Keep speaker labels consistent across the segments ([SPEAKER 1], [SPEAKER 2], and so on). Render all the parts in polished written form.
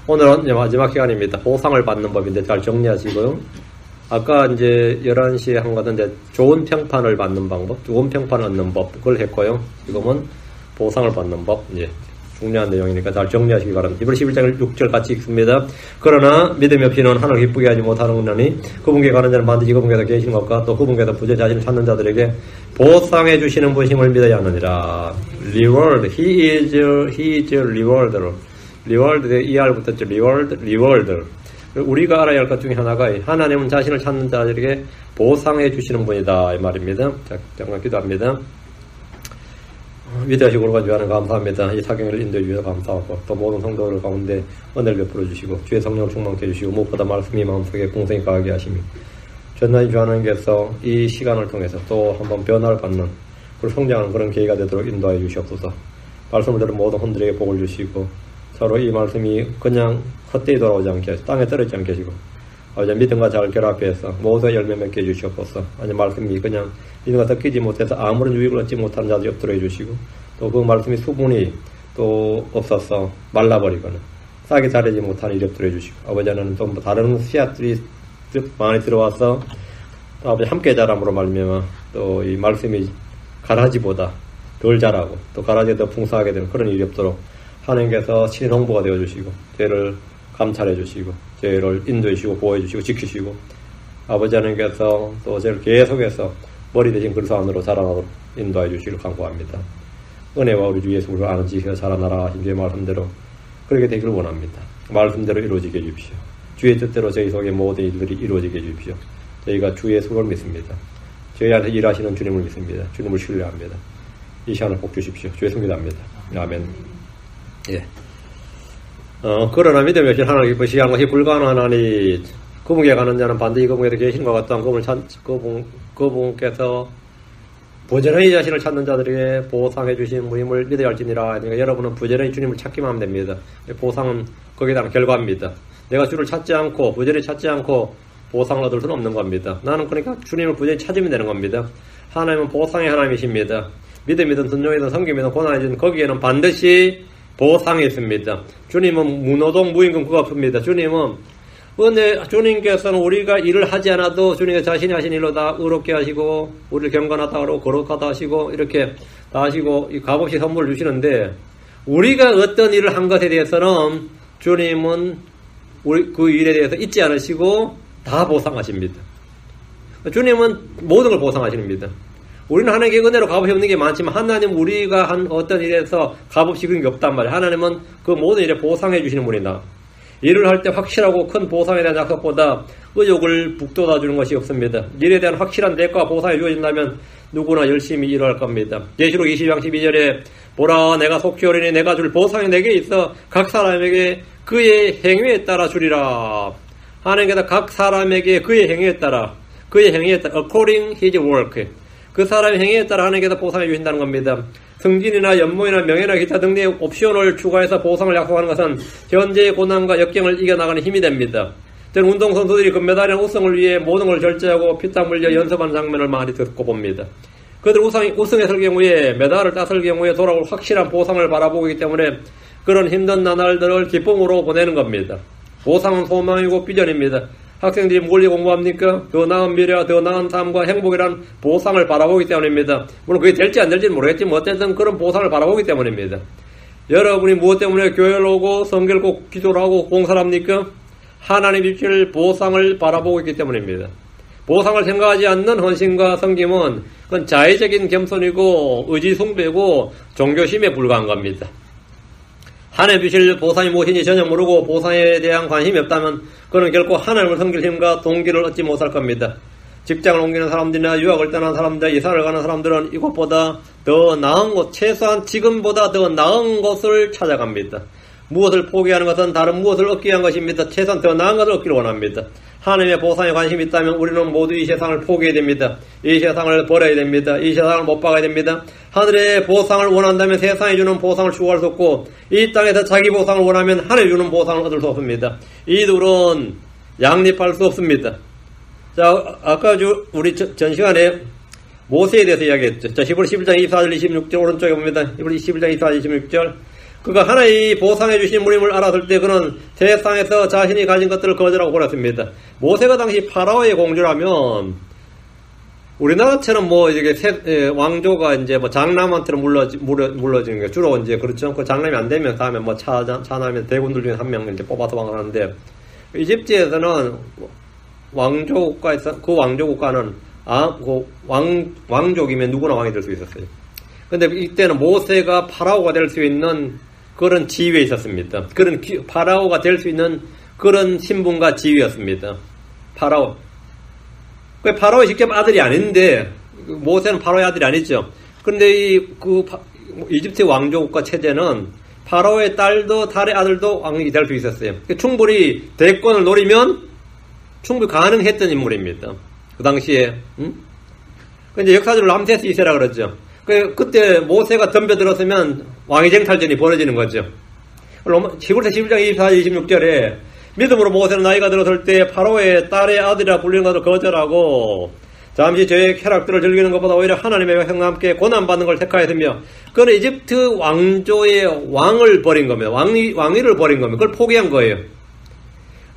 [SPEAKER 1] 오늘은 이제 마지막 시간입니다. 보상을 받는 법인데 잘 정리하시고요. 아까 이제 11시에 한 거는 이제 좋은 평판을 받는 방법, 좋은 평판을 얻는 법, 그걸 했고요. 지금은 보상을 받는 법, 이제 중요한 내용이니까 잘 정리하시기 바랍니다. 이번 11장 6절 같이 읽습니다. 그러나 믿음이 없이는 하나님을 기쁘게 하지 못하느니 그분께 가는 자는 반드시 그분께서 계신 것과 또 그분께서 부재 자신을 찾는 자들에게 보상해 주시는 분심을 믿어야 하느니라. Reward, He is rewarder. Reward, ER 붙었죠. Rewarder. 우리가 알아야 할 것 중에 하나가 하나님은 자신을 찾는 자들에게 보상해 주시는 분이다 이 말입니다. 자, 잠깐 기도합니다. 위대하시고 오르가지 하는 감사합니다. 이 사경을 인도해 주셔서 감사하고 또 모든 성도들 가운데 은혜를 베풀어 주시고 주의 성령을 충만케 해주시고 무엇보다 말씀이 마음속에 공생이 가게 하시며 전나이 주 하나님께서 이 시간을 통해서 또 한번 변화를 받는 그리고 성장하는 그런 계기가 되도록 인도하여 주시옵소서. 말씀을 들은 모든 혼들에게 복을 주시고 서로 이 말씀이 그냥 헛되이 돌아오지 않게 하시고 땅에 떨어지지 않게 하시고 아버지 믿음과 잘 결합해서 모두 열매 맺게 해주시옵소서. 아니 말씀이 그냥 믿음과 섞이지 못해서 아무런 유익을 얻지 못하는 자들이 없도록 해주시고 또 그 말씀이 수분이 또 없어서 말라버리거나 싹이 자라지 못하는 일이 없도록 해주시고 아버지 하나는 좀 다른 씨앗들이 많이 들어와서 또 아버지 함께 자람으로 말미암아 또 이 말씀이 가라지보다 덜 자라고 또 가라지가 더 풍성하게 되는 그런 일이 없도록 하나님께서 신홍보가 되어주시고 죄를 감찰해 주시고 죄를 인도해 주시고 보호해 주시고 지키시고 아버지 하나님께서 또 저를 계속해서 머리 대신 그리스도 안으로 자라나도록 인도해 주시기를 간구합니다. 은혜와 우리 주 예수를 아는 지식에서 자라나라 하신 주의 말씀대로 그렇게 되기를 원합니다. 말씀대로 이루어지게 해주십시오. 주의 뜻대로 저희 속의 모든 일들이 이루어지게 해주십시오. 저희가 주 예수를 믿습니다. 저희 안에서 일하시는 주님을 믿습니다. 주님을 신뢰합니다. 이 시간을 복 주십시오. 주의 성기도합니다. 아멘. 예. 그러나 믿음이 없이 하나님을 기쁘시게 하는 것이 불가능하나니 그분께 가는 자는 반드시 그분께서 계신 것 같다. 그분께서 부지런히 자신을 찾는 자들에게 보상해 주신 분임을 믿어야 할지니라. 그러니까 여러분은 부지런히 주님을 찾기만 하면 됩니다. 보상은 거기에 따른 결과입니다. 내가 주를 찾지 않고 부지런히 찾지 않고 보상을 얻을 수는 없는 겁니다. 나는 그러니까 주님을 부지런히 찾으면 되는 겁니다. 하나님은 보상의 하나님이십니다. 믿음이든 순종이든 섬김이든 고난이든 거기에는 반드시 보상이 있습니다. 주님은 무노동 무임금 없습니다. 주님께서는 우리가 일을 하지 않아도 주님께서 자신이 하신 일로 다 의롭게 하시고 우리를 경건하다 하고 거룩하다 하시고 이렇게 다 하시고 값없이 선물을 주시는데 우리가 어떤 일을 한 것에 대해서는 주님은 그 일에 대해서 잊지 않으시고 다 보상하십니다. 주님은 모든 걸 보상하십니다. 우리는 하나님께 은혜로 값없이 없는 게 많지만 하나님 우리가 한 어떤 일에서 값없이 그런 게 없단 말이에요. 하나님은 그 모든 일에 보상해 주시는 분이다. 일을 할 때 확실하고 큰 보상에 대한 약속보다 의욕을 북돋아 주는 것이 없습니다. 일에 대한 확실한 대가가 보상해 주어진다면 누구나 열심히 일할 겁니다. 계시록 20장 12절에 보라 내가 속히 오리니 내가 줄 보상이 내게 있어 각 사람에게 그의 행위에 따라 주리라. 하나님께서 각 사람에게 그의 행위에 따라 according his work 그 사람의 행위에 따라 하나님께서 보상해 주신다는 겁니다. 승진이나 연봉이나 명예나 기타 등의 옵션을 추가해서 보상을 약속하는 것은 현재의 고난과 역경을 이겨나가는 힘이 됩니다. 저는 운동선수들이 금메달이나 우승을 위해 모든 걸 절제하고 피땀 흘려 연습하는 장면을 많이 듣고 봅니다. 그들 우승했을 경우에 메달을 땄을 경우에 돌아올 확실한 보상을 바라보고 있기 때문에 그런 힘든 나날들을 기쁨으로 보내는 겁니다. 보상은 소망이고 비전입니다. 학생들이 뭘 공부합니까? 더 나은 미래와 더 나은 삶과 행복이란 보상을 바라보기 때문입니다. 물론 그게 될지 안 될지는 모르겠지만 어쨌든 그런 보상을 바라보기 때문입니다. 여러분이 무엇 때문에 교회를 오고 성결 꼭 기도를 하고 봉사를 합니까? 하나님 주실 보상을 바라보고 있기 때문입니다. 보상을 생각하지 않는 헌신과 섬김은 그건 자의적인 겸손이고 의지숭배고 종교심에 불과한 겁니다. 하나님 주실 보상이 무엇인지 전혀 모르고 보상에 대한 관심이 없다면 그는 결코 하나님을 섬길 힘과 동기를 얻지 못할 겁니다. 직장을 옮기는 사람들이나 유학을 떠난 사람들, 이사를 가는 사람들은 이곳보다 더 나은 곳, 최소한 지금보다 더 나은 곳을 찾아갑니다. 무엇을 포기하는 것은 다른 무엇을 얻기 위한 것입니다. 최소한 더 나은 것을 얻기를 원합니다. 하나님의 보상에 관심이 있다면 우리는 모두 이 세상을 포기해야 됩니다. 이 세상을 버려야 됩니다. 이 세상을 못 박아야 됩니다. 하늘의 보상을 원한다면 세상이 주는 보상을 추구할 수 없고 이 땅에서 자기 보상을 원하면 하늘이 주는 보상을 얻을 수 없습니다. 이 둘은 양립할 수 없습니다. 자, 아까 우리 전 시간에 모세에 대해서 이야기했죠. 자, 히브리 11장 24절 26절 오른쪽에 봅니다. 히브리 11장 24절 26절 그가 하나의 보상해 주신 분임을 알았을 때 그는 세상에서 자신이 가진 것들을 거절하고 버렸습니다. 모세가 당시 파라오의 공주라면 우리나라처럼 뭐 이게 왕조가 이제 뭐 장남한테 물러지는 게 주로 이제 그렇죠. 그 장남이 안 되면 다음에 뭐 차남의 대군들 중에 한 명 이제 뽑아서 왕을 하는데 이집트에서는 왕조 국가에서 그 왕조 국가는 왕족이면 누구나 왕이 될 수 있었어요. 근데 이때는 모세가 파라오가 될 수 있는 그런 지위에 있었습니다. 그런 파라오가 될 수 있는 그런 신분과 지위였습니다. 파라오. 파라오의 직접 아들이 아닌데 모세는 파라오의 아들이 아니죠. 그런데 이집트 왕조 국가 체제는 파라오의 딸도 달의 아들도 왕이 될 수 있었어요. 충분히 대권을 노리면 충분히 가능했던 인물입니다. 그 당시에. 근데 역사적으로 람세스 2세라 그러죠. 그때 모세가 덤벼들었으면 왕위쟁 탈전이 벌어지는 거죠. 히브리서 11장 24, 26절에 믿음으로 모세는 나이가 들었을 때 파라오의 딸의 아들이라 불리는 것을 거절하고 잠시 저의 쾌락들을 즐기는 것보다 오히려 하나님의 백성과 함께 고난받는 걸 택하였으며 그는 이집트 왕조의 왕을 버린 겁니다. 왕위를 버린 겁니다. 그걸 포기한 거예요.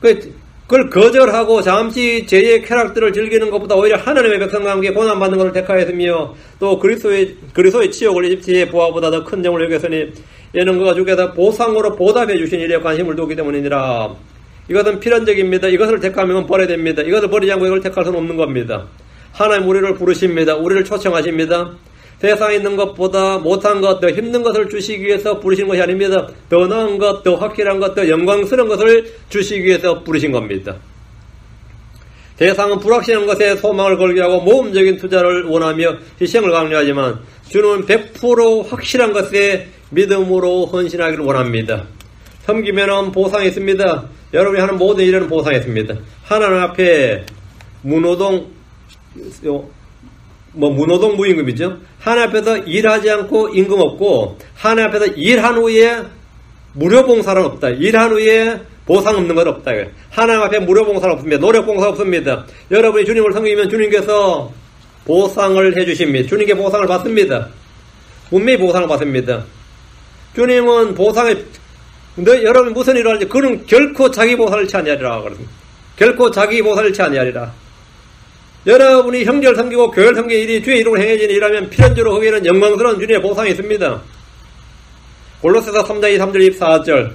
[SPEAKER 1] 그걸 거절하고 잠시 죄의 쾌락들을 즐기는 것보다 오히려 하나님의 백성과 함께 고난받는 것을 택하였으며 또 그리스도의 치욕을 이집트의 부하보다 더 큰 점을 여겼으니 이는 그가 주께서 보상으로 보답해 주신 일에 관심을 두기 때문이니라. 이것은 필연적입니다. 이것을 택하면 버려야 됩니다. 이것을 버리지 않고 이걸 택할 수는 없는 겁니다. 하나님 우리를 부르십니다. 우리를 초청하십니다. 세상에 있는 것보다 못한 것, 더 힘든 것을 주시기 위해서 부르신 것이 아닙니다. 더 나은 것, 더 확실한 것, 더 영광스러운 것을 주시기 위해서 부르신 겁니다. 세상은 불확실한 것에 소망을 걸게 하고 모험적인 투자를 원하며 희생을 강요하지만 주는 100% 확실한 것에 믿음으로 헌신하기를 원합니다. 섬기면은 보상이 있습니다. 여러분이 하는 모든 일에는 보상이 있습니다. 하나님 앞에 무노동 무임금이죠. 하나님 앞에서 일하지 않고 임금 없고 하나님 앞에서 일한 후에 무료 봉사는 없다. 일한 후에 보상 없는 건 없다. 하나님 앞에 무료 봉사는 없습니다. 노력 봉사 없습니다. 여러분이 주님을 섬기면 주님께서 보상을 해주십니다. 주님께 보상을 받습니다. 분명히 보상을 받습니다. 주님은 여러분이 무슨 일을 할지 그는 결코 자기 보상을 취하지 아니하리라 그랬습니다. 결코 자기 보상을 취하지 아니하리라. 여러분이 형제를 섬기고 교회를 섬기는 일이 주의 이름으로 행해지는 일하면 필연적으로 거기에는 영광스러운 주님의 보상이 있습니다. 골로새서 3장 2, 3절 24절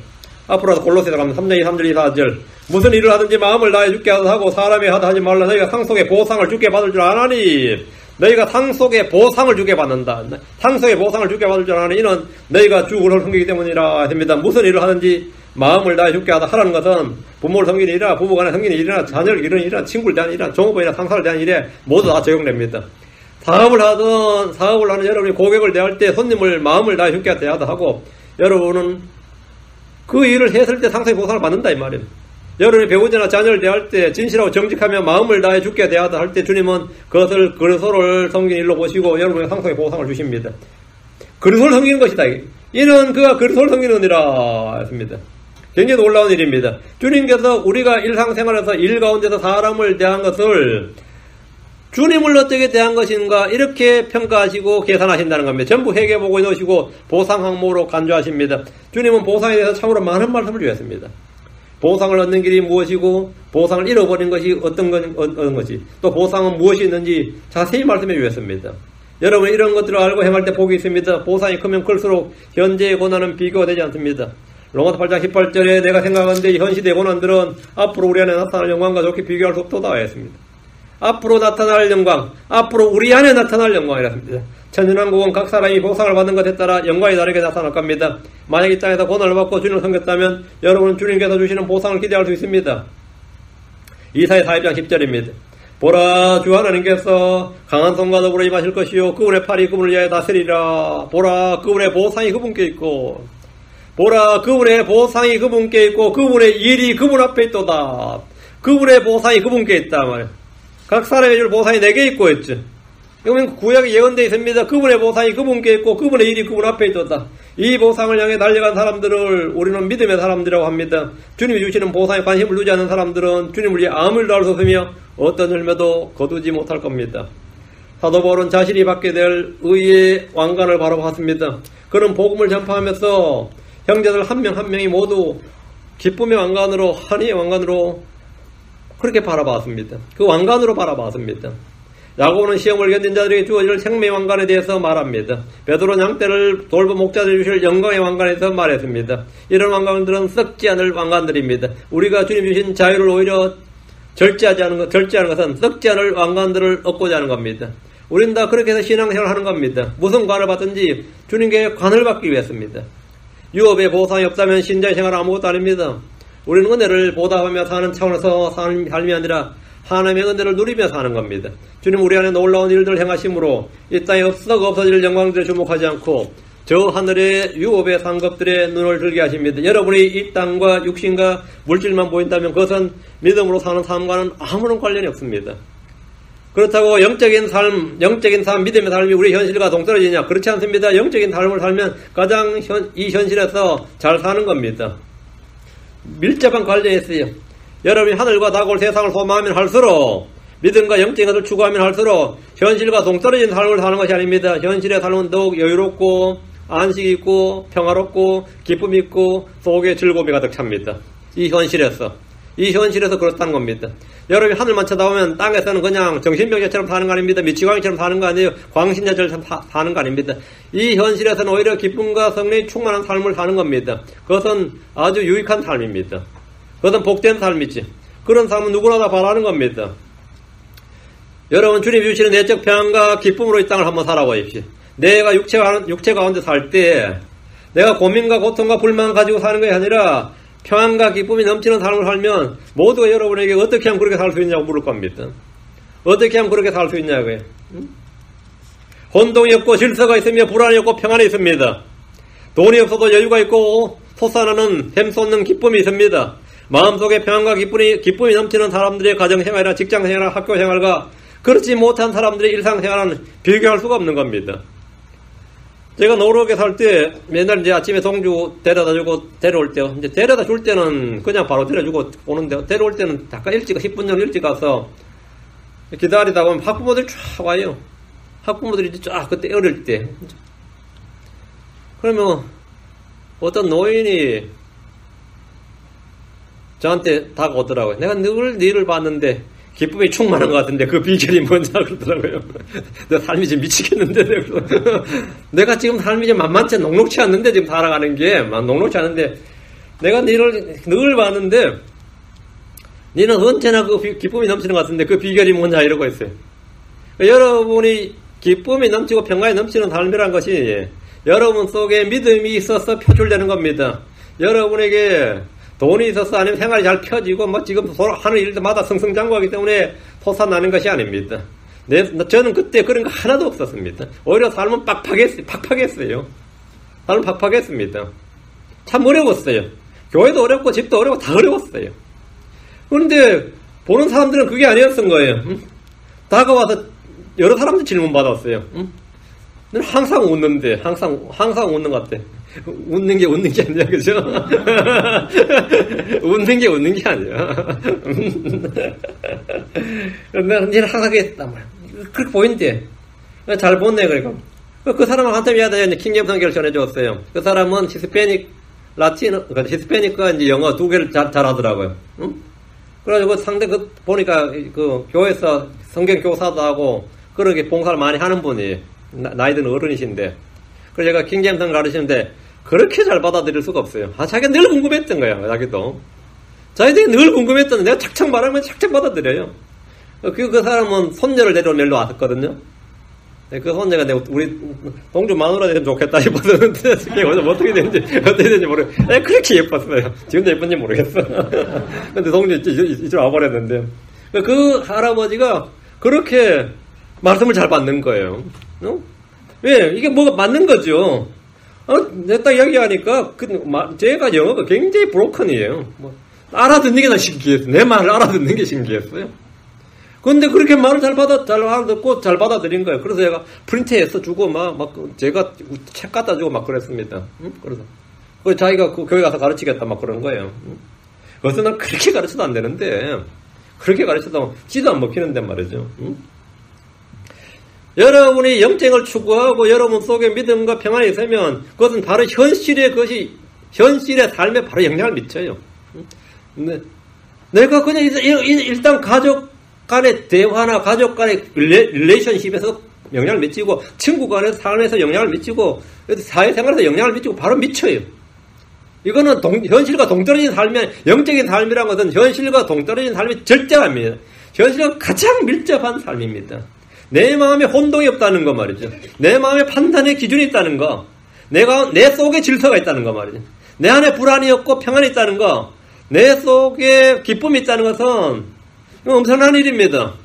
[SPEAKER 1] 앞으로 골로새서 가면 3장 2, 3절 24절 무슨 일을 하든지 마음을 다해 주께 하고 사람이 하다 하지 말라. 너희가 상속의 보상을 주께 받을 줄 아나니 너희가 상속의 보상을 주게 받는다. 상속의 보상을 주게 받을 줄 아나니 이는 너희가 주 그리스도를 섬기기 때문이라 했습니다. 무슨 일을 하든지 마음을 다해 주께 하다 하라는 것은 부모를 섬기는 일이나 부부간에 섬기는 일이나 자녀를 기르는 일이나 친구를 대하는 일이나 종업원이나 상사를 대하는 일에 모두 다 적용됩니다. 사업을 하는 여러분이 고객을 대할 때 손님을 마음을 다해 주께 대하다 하고 여러분은 그 일을 했을 때 상속의 보상을 받는다 이 말이에요. 여러분이 배우자나 자녀를 대할 때 진실하고 정직하며 마음을 다해 주께 대하다 할 때 주님은 그것을 그리스도를 섬기는 일로 보시고 여러분의 상속의 보상을 주십니다. 그리스도를 섬기는 것이다. 이는 그가 그리스도를 섬기느니라 했습니다. 굉장히 놀라운 일입니다. 주님께서 우리가 일상생활에서 일 가운데서 사람을 대한 것을 주님을 어떻게 대한 것인가 이렇게 평가하시고 계산하신다는 겁니다. 전부 회개보고 넣으시고 보상 항목으로 간주하십니다. 주님은 보상에 대해서 참으로 많은 말씀을 주셨습니다. 보상을 얻는 길이 무엇이고 보상을 잃어버린 것이 어떤 것이 또 보상은 무엇이 있는지 자세히 말씀해 주셨습니다. 여러분 이런 것들을 알고 행할 때 복이 있습니다. 보상이 크면 클수록 현재의 고난은 비교가 되지 않습니다. 로마서 8장 18절에 내가 생각하는데 현 시대의 고난들은 앞으로 우리 안에 나타날 영광과 좋게 비교할 수 없도다 했습니다. 앞으로 나타날 영광, 앞으로 우리 안에 나타날 영광이라습니다. 천연왕국은 각 사람이 보상을 받는 것에 따라 영광이 다르게 나타날 겁니다. 만약 이 땅에서 고난을 받고 주님을 섬겼다면 여러분은 주님께서 주시는 보상을 기대할 수 있습니다. 이사야 41장 10절입니다. 보라 주 하나님께서 강한 손과 더불어 임하실 것이요 그분의 팔이 그분을 위하여 다스리라. 보라 그분의 보상이 그분께 있고 보라 그분의 보상이 그분께 있고 그분의 일이 그분 앞에 있도다. 그분의 보상이 그분께 있다 말이야. 각 사람의 줄 보상이 내게 있고 있죠. 이거는 구약에 예언되어 있습니다. 그분의 보상이 그분께 있고 그분의 일이 그분 앞에 있도다. 이 보상을 향해 달려간 사람들을 우리는 믿음의 사람들이라고 합니다. 주님이 주시는 보상에 관심을 두지 않는 사람들은 주님을 위해 아무 일도 할 수 없으며 어떤 열매도 거두지 못할 겁니다. 사도 바울은 자신이 받게 될 의의 왕관을 바라봤습니다. 그는 복음을 전파하면서 형제들 한 명 한 명이 모두 기쁨의 왕관으로, 한의의 왕관으로 그렇게 바라봤습니다. 그 왕관으로 바라봤습니다. 야고보는 시험을 견딘 자들에게 주어질 생명의 왕관에 대해서 말합니다. 베드로는 양떼를 돌보 목자들이 주실 영광의 왕관에 대해서 말했습니다. 이런 왕관들은 썩지 않을 왕관들입니다. 우리가 주님 주신 자유를 오히려 절제하는 것은 썩지 않을 왕관들을 얻고자 하는 겁니다. 우리는 다 그렇게 해서 신앙생활을 하는 겁니다. 무슨 관을 받든지 주님께 관을 받기 위해서입니다. 유업에 보상이 없다면 신자의 생활은 아무것도 아닙니다. 우리는 은혜를 보답하며 사는 차원에서 사는 삶이 아니라 하나님의 은혜를 누리며 사는 겁니다. 주님 우리 안에 놀라운 일들을 행하심으로 이 땅에 썩 없어질 영광들에 주목하지 않고 저 하늘의 유업의 상급들의 눈을 들게 하십니다. 여러분이 이 땅과 육신과 물질만 보인다면 그것은 믿음으로 사는 삶과는 아무런 관련이 없습니다. 그렇다고 영적인 삶, 믿음의 삶이 우리 현실과 동떨어지냐? 그렇지 않습니다. 영적인 삶을 살면 가장 이 현실에서 잘 사는 겁니다. 밀접한 관련이 있어요. 여러분이 하늘과 다골 세상을 소망하면 할수록 믿음과 영적인 것을 추구하면 할수록 현실과 동떨어진 삶을 사는 것이 아닙니다. 현실의 삶은 더욱 여유롭고 안식이 있고 평화롭고 기쁨이 있고 속에 즐거움이 가득 찹니다. 이 현실에서 그렇다는 겁니다. 여러분이 하늘만 쳐다보면 땅에서는 그냥 정신병자처럼 사는 거 아닙니다. 미치광이처럼 사는 거 아니에요. 광신자처럼 사는 거 아닙니다. 이 현실에서는 오히려 기쁨과 성령이 충만한 삶을 사는 겁니다. 그것은 아주 유익한 삶입니다. 그것은 복된 삶이지. 그런 삶은 누구나 다 바라는 겁니다. 여러분 주님 주시는 내적 평안과 기쁨으로 이 땅을 한번 살아보십시오. 내가 육체 가운데 살 때 내가 고민과 고통과 불만 가지고 사는 것이 아니라 평안과 기쁨이 넘치는 삶을 살면 모두가 여러분에게 어떻게 하면 그렇게 살 수 있냐고 물을 겁니다. 어떻게 하면 그렇게 살 수 있냐고요. 혼동이 없고 질서가 있으며 불안이 없고 평안이 있습니다. 돈이 없어도 여유가 있고 솟아나는 샘솟는 기쁨이 있습니다. 마음속에 평안과 기쁨이 넘치는 사람들의 가정생활이나 직장생활이나 학교생활과 그렇지 못한 사람들의 일상생활은 비교할 수가 없는 겁니다. 제가 노르웨이 살 때 맨날 이제 아침에 동주 데려올 때, 이제 데려다 줄 때는 그냥 바로 데려주고 오는데, 데려올 때는 잠깐 10분 정도 일찍 가서 기다리다 보면 학부모들이 쫙 와요. 학부모들이 쫙 그때 어릴 때. 그러면 어떤 노인이 저한테 다가오더라고요. 내가 늘 니를 봤는데 기쁨이 충만한 것 같은데 그 비결이 뭔지 그러더라고요. 내 삶이 지금 미치겠는데 내가 지금 삶이 좀 만만치 녹록치 않는데 지금 살아가는 게 녹록치 않은데 내가 니를 늘 봤는데 니는 언제나 그 기쁨이 넘치는 것 같은데 그 비결이 뭐냐 이러고 있어요. 그러니까 여러분이 기쁨이 넘치고 평안이 넘치는 삶이란 것이 여러분 속에 믿음이 있어서 표출되는 겁니다. 여러분에게 돈이 있어서 아니면 생활이 잘 펴지고 지금 하는 일마다 승승장구하기 때문에 솟아나는 것이 아닙니다. 저는 그때 그런 거 하나도 없었습니다. 오히려 삶은 팍팍했어요. 삶은 팍팍했습니다. 참 어려웠어요. 교회도 어렵고 집도 어렵고 다 어려웠어요. 그런데 보는 사람들은 그게 아니었던 거예요. 다가와서 여러 사람들 질문 받았어요. 난 항상 웃는데 항상 웃는 것 같아. 웃는 게 아니야, 그죠? 웃는 게 아니야. 내가 니는 항상 했단 말이야. 그렇게 보인대. 잘 본네, 그러니까. 그 사람한테 미안해, 킹제임 성경을 전해줬어요. 그 사람은 히스패닉과 이제 영어 두 개를 잘하더라고요. 응? 그래가지고 상대 보니까 교회에서 성경 교사도 하고, 그렇게 봉사를 많이 하는 분이, 나이 든 어른이신데. 그래서 제가 킹제임 성경 가르치는데, 그렇게 잘 받아들일 수가 없어요. 자기가 늘 궁금했던 거야, 자기도. 자기들이 늘 궁금했던 내가 착착 말하면 착착 받아들여요. 그 사람은 손녀를 데려온 일로 왔었거든요. 그 손녀가 우리 동주 마누라 되면 좋겠다 싶었는데, 어떻게 되는지 모르겠어요. 그렇게 예뻤어요. 지금도 예쁜지 모르겠어. 근데 동주 이쪽 와버렸는데. 그 할아버지가 그렇게 말씀을 잘 받는 거예요. 왜? 이게 뭐가 맞는 거죠. 내가 딱 얘기하니까, 제가 영어가 굉장히 브로큰이에요. 알아듣는 게 나 신기했어요. 내 말을 알아듣는 게 신기했어요. 근데 그렇게 말을 잘 알아듣고 잘 받아들인 거예요. 그래서 제가 프린트해서 주고, 제가 책 갖다 주고 막 그랬습니다. 그래서. 자기가 교회 가서 가르치겠다 막 그런 거예요. 그래서 난 그렇게 가르쳐도 안 되는데, 그렇게 가르쳐도 지도 안 먹히는데 말이죠. 여러분이 영적을 추구하고 여러분 속에 믿음과 평안이 있으면 그것은 바로 현실에 그것이 현실의 삶에 바로 영향을 미쳐요. 내가 그냥 일단 가족 간의 대화나 가족 간의 릴레이션십에서 영향을 미치고, 친구 간의 삶에서 영향을 미치고, 사회생활에서 영향을 미치고 바로 미쳐요. 이거는 현실과 동떨어진 삶이, 영적인 삶이라는 것은 현실과 동떨어진 삶이 절제합니다. 현실과 가장 밀접한 삶입니다. 내 마음에 혼동이 없다는 거 말이죠. 내 마음에 판단의 기준이 있다는 거. 내 속에 질서가 있다는 거 말이죠. 내 안에 불안이 없고 평안이 있다는 거. 내 속에 기쁨이 있다는 것은 이건 엄청난 일입니다.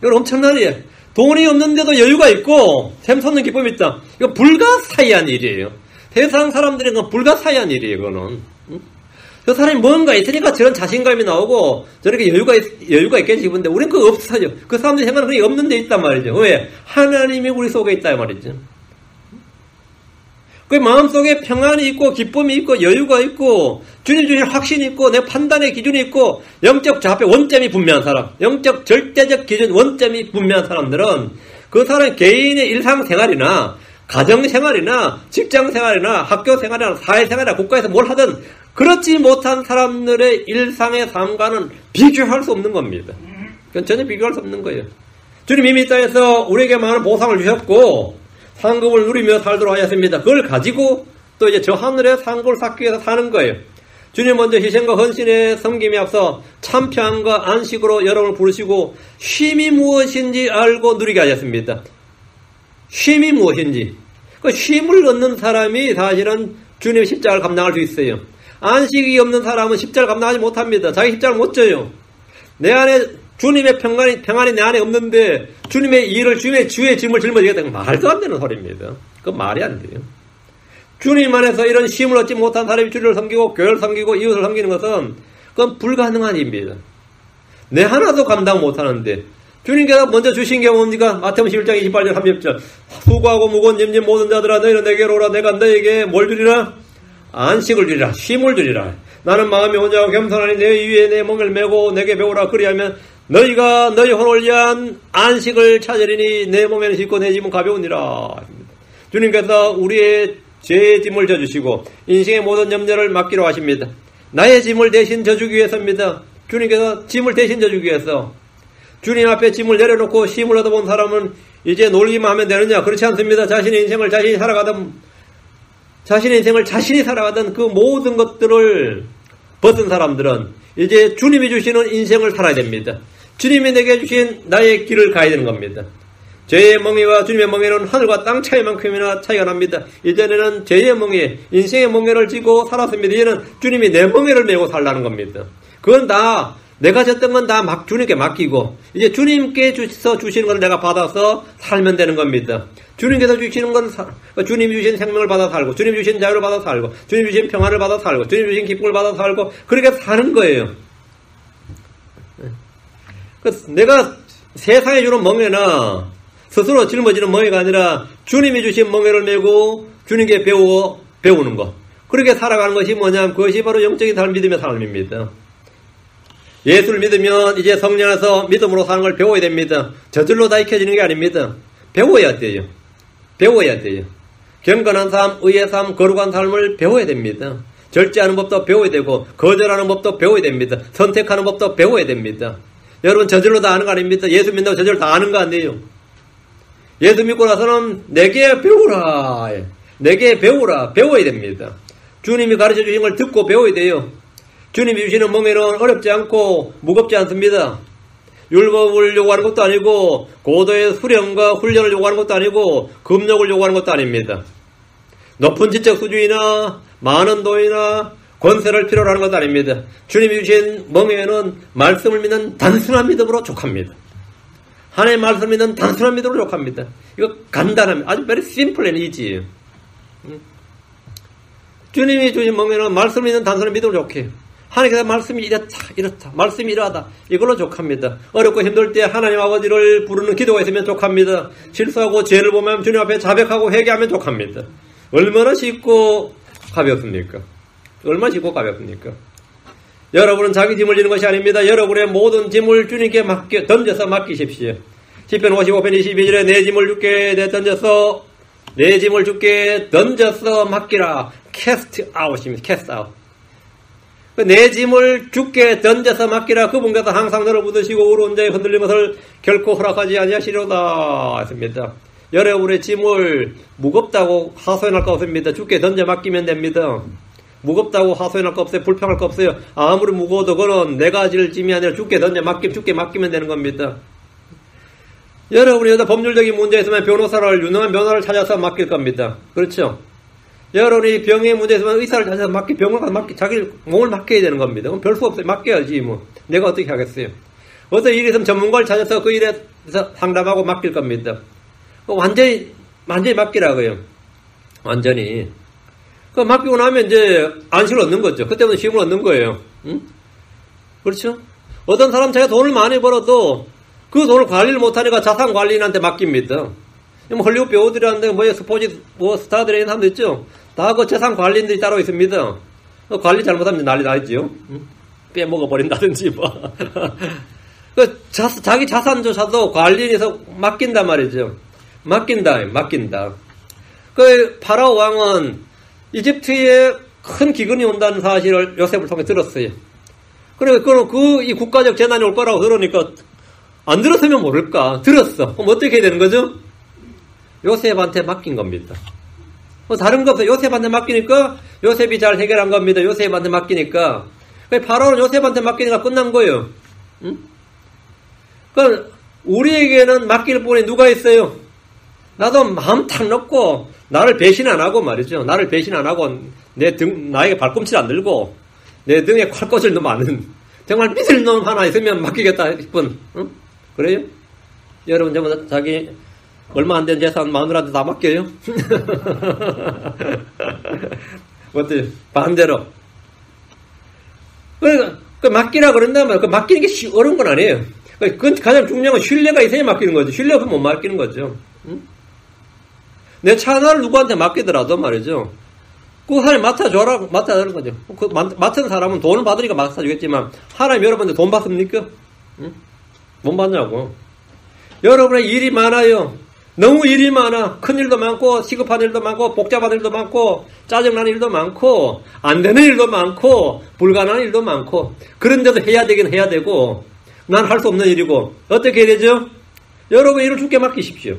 [SPEAKER 1] 이건 엄청난 일이에요. 돈이 없는데도 여유가 있고 샘솟는 기쁨이 있다. 이거 불가사의한 일이에요. 세상 사람들은 건 불가사의한 일이에요. 이거는. 저 사람이 뭔가 있으니까 저런 자신감이 나오고 저렇게 여유가 있겠지 싶은데 우리는 그거 없어요. 그 사람들이 생각하는 그게 없는 데 있단 말이죠. 왜? 하나님이 우리 속에 있다 말이죠. 그 마음속에 평안이 있고 기쁨이 있고 여유가 있고 주님 주신 확신이 있고 내 판단의 기준이 있고 영적 좌표 원점이 분명한 사람, 영적 절대적 기준 원점이 분명한 사람들은 그 사람 개인의 일상생활이나 가정생활이나 직장생활이나 학교생활이나 사회생활이나 국가에서 뭘 하든 그렇지 못한 사람들의 일상의 삶과는 비교할 수 없는 겁니다. 그건 전혀 비교할 수 없는 거예요. 주님 이미 이 땅에서 우리에게 많은 보상을 주셨고 상급을 누리며 살도록 하였습니다. 그걸 가지고 또 이제 저 하늘의 상급을 쌓기 위해서 사는 거예요. 주님 먼저 희생과 헌신의 섬김에 앞서 참평과 안식으로 여러분을 부르시고 쉼이 무엇인지 알고 누리게 하셨습니다. 쉼이 무엇인지. 그 쉼을 얻는 사람이 사실은 주님의 십자가를 감당할 수 있어요. 안식이 없는 사람은 십자가를 감당하지 못합니다. 자기 십자가를 못 져요. 내 안에 주님의 평안이 내 안에 없는데 주님의 일을 주의 짐을 짊어지겠다. 말도 안 되는 소리입니다. 그건 말이 안 돼요. 주님 안에서 이런 쉼을 얻지 못한 사람이 주님을 섬기고 교회를 섬기고 이웃을 섬기는 것은 그건 불가능한 일입니다. 내 하나도 감당 못하는데 주님께서 먼저 주신 게 뭡니까? 마태복음 11장 28절 30절 수고하고 무거운 짐진 모든 자들아 너희는 내게로 오라. 내가 너희에게 뭘 주리라? 안식을 주리라. 쉼을 주리라. 나는 마음이 온유하고 겸손하니 내 위에 내 멍을 메고 내게 배우라. 그리하면 너희가 너희 혼을 위한 안식을 찾으리니 내 몸에는 쉽고 내 짐은 가벼우니라. 주님께서 우리의 죄의 짐을 져주시고 인생의 모든 염려를 맡기로 하십니다. 나의 짐을 대신 져주기 위해서입니다. 주님께서 짐을 대신 져주기 위해서. 주님 앞에 짐을 내려놓고 쉼을 얻어본 사람은 이제 놀기만 하면 되느냐? 그렇지 않습니다. 자신의 인생을 자신이 살아가던 그 모든 것들을 벗은 사람들은 이제 주님이 주시는 인생을 살아야 됩니다. 주님이 내게 주신 나의 길을 가야 되는 겁니다. 죄의 멍에와 주님의 멍에는 하늘과 땅 차이만큼이나 차이가 납니다. 이전에는 죄의 멍에, 인생의 멍에를 지고 살았습니다. 이제는 주님이 내 멍에를 메고 살라는 겁니다. 그건 다 내가 졌던 건 다 주님께 맡기고 이제 주님께 주시는 걸 내가 받아서 살면 되는 겁니다. 주님께서 주시는 건 주님이 주신 생명을 받아 살고 주님이 주신 자유를 받아 살고 주님이 주신 평안을 받아 살고 주님이 주신 기쁨을 받아 살고 그렇게 사는 거예요. 내가 세상에 주는 멍에나 스스로 짊어지는 멍에가 아니라 주님이 주신 멍에를 메고 주님께 배우는 것. 그렇게 살아가는 것이 뭐냐면 그것이 바로 영적인 삶, 믿음의 삶입니다. 예수를 믿으면 이제 성령 안에서 믿음으로 사는 걸 배워야 됩니다. 저절로 다 익혀지는 게 아닙니다. 배워야 돼요. 경건한 삶, 의의 삶, 거룩한 삶을 배워야 됩니다. 절제하는 법도 배워야 되고 거절하는 법도 배워야 됩니다. 선택하는 법도 배워야 됩니다. 여러분 저절로 다 아는 거 아닙니다. 예수 믿는다고 저절로 다 아는 거 아니에요. 예수 믿고 나서는 내게 배우라. 배워야 됩니다. 주님이 가르쳐 주신 걸 듣고 배워야 돼요. 주님이 주시는 멍에는 어렵지 않고 무겁지 않습니다. 율법을 요구하는 것도 아니고 고도의 수련과 훈련을 요구하는 것도 아니고 금욕을 요구하는 것도 아닙니다. 높은 지적 수준이나 많은 돈이나 권세를 필요로 하는 것도 아닙니다. 주님이 주신 멍에는 말씀을 믿는 단순한 믿음으로 족합니다. 하나님의 말씀을 믿는 단순한 믿음으로 족합니다. 이거 간단합니다. 아주 very simple and easy. 주님이 주신 멍에는 말씀을 믿는 단순한 믿음으로 족해요. 하나님께서 말씀이 이렇다. 말씀이 이러하다. 이걸로 족합니다. 어렵고 힘들 때 하나님 아버지를 부르는 기도가 있으면 족합니다. 실수하고 죄를 보면 주님 앞에 자백하고 회개하면 족합니다. 얼마나 쉽고 가볍습니까? 여러분은 자기 짐을 지는 것이 아닙니다. 여러분의 모든 짐을 주님께 던져서 맡기십시오. 시편 55편 22절에 내 짐을 주께 던져서 맡기라. cast out입니다. cast out. 내 짐을 주께 던져서 맡기라. 그분께서 항상 너를 붙드시고 우로운 자의 흔들린 것을 결코 허락하지 아니하시리로다 했습니다. 여러분의 짐을 무겁다고 하소연할 거 없습니다. 주께 던져 맡기면 됩니다. 무겁다고 하소연할 거 없어요. 불평할 거 없어요. 아무리 무거워도 그건 내가 질 짐이 아니라 주께 던져 주께 맡기면 되는 겁니다. 여러분이 어떤 법률적인 문제 있으면 변호사를, 유능한 변호사를 찾아서 맡길 겁니다. 그렇죠? 여러분이 병의 문제 있으면 의사를 찾아서 병원에 자기 몸을 맡겨야 되는 겁니다. 그럼 별 수 없어요. 맡겨야지, 뭐. 내가 어떻게 하겠어요? 어떤 일이 있으면 전문가를 찾아서 그 일에 상담하고 맡길 겁니다. 완전히 맡기라고요. 완전히. 그 맡기고 나면 이제 안식을 얻는 거죠. 그때부터 쉼을 얻는 거예요. 응? 그렇죠? 어떤 사람 자기가 돈을 많이 벌어도 그 돈을 관리를 못하니까 자산 관리인한테 맡깁니다. 뭐 헐리우드 배우들이란데 스타들이 사람들 있죠? 다 그 재산 관리인들이 따로 있습니다. 관리 잘못하면 난리 나겠지요? 빼먹어버린다든지 뭐. 자기 자산조차도 관리인에서 맡긴단 말이죠. 맡긴다. 그 파라오 왕은 이집트에 큰 기근이 온다는 사실을 요셉을 통해 들었어요. 그리고 이 국가적 재난이 올 거라고 들으니까 안 들었으면 모를까? 들었어. 그럼 어떻게 해야 되는 거죠? 요셉한테 맡긴 겁니다. 다른 거 없어요. 요셉한테 맡기니까 요셉이 잘 해결한 겁니다. 요셉한테 맡기니까. 바로는 요셉한테 맡기니까 끝난 거예요. 응? 그러니까 우리에게는 맡길 분이 누가 있어요? 나도 마음 탁 놓고 나를 배신 안 하고 말이죠. 나를 배신 안 하고 나에게 발꿈치 안 들고 내 등에 콸것을 너무 많은 정말 믿을 놈 하나 있으면 맡기겠다 싶은. 응? 그래요? 여러분 전부 자기 얼마 안 된 재산 마누라한테 다 맡겨요? 어때요? 반대로. 그러니까, 맡기라 그런다면, 맡기는 게 어려운 건 아니에요. 그건 가장 중요한 건 신뢰가 있어야 맡기는 거죠. 신뢰 없으면 못 맡기는 거죠. 응? 내 차 하나를 누구한테 맡기더라도 말이죠. 그 사람이 맡아주는 거죠. 맡은 사람은 돈을 받으니까 맡아주겠지만, 하나님 여러분들 돈 받습니까? 응? 못 받냐고. 여러분의 일이 많아요. 너무 일이 많아. 큰 일도 많고, 시급한 일도 많고, 복잡한 일도 많고, 짜증나는 일도 많고, 안 되는 일도 많고, 불가능한 일도 많고, 그런데도 해야 되긴 해야 되고, 난 할 수 없는 일이고, 어떻게 해야 되죠? 여러분 일을 주께 맡기십시오.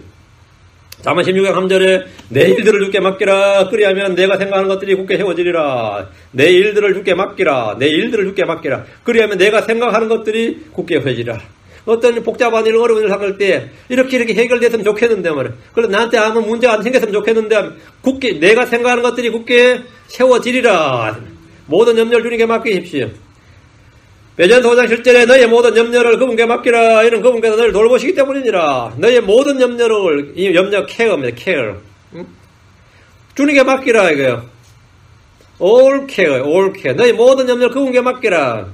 [SPEAKER 1] 잠언 16장 3절에 내 일들을 주께 맡기라. 그리하면 내가 생각하는 것들이 굳게 세워지리라. 내 일들을 주께 맡기라. 내 일들을 주께 맡기라. 그리하면 내가 생각하는 것들이 굳게 세워지리라. 어떤 복잡한 일, 어려운 일을 생각할 때 이렇게 해결됐으면 좋겠는데 말이야. 그래서 나한테 아무 문제가 안 생겼으면 좋겠는데 굳게 내가 생각하는 것들이 굳게 세워지리라. 모든 염려를 주님께 맡기십시오. 베드로전서 5장 7절에 너의 모든 염려를 그분께 맡기라. 이는 그분께서 너를 돌보시기 때문이니라. 너의 모든 염려를, 이 염려 케어입니다. 케어. 주님께 맡기라 이거요. all care. 너의 모든 염려를 그분께 맡기라.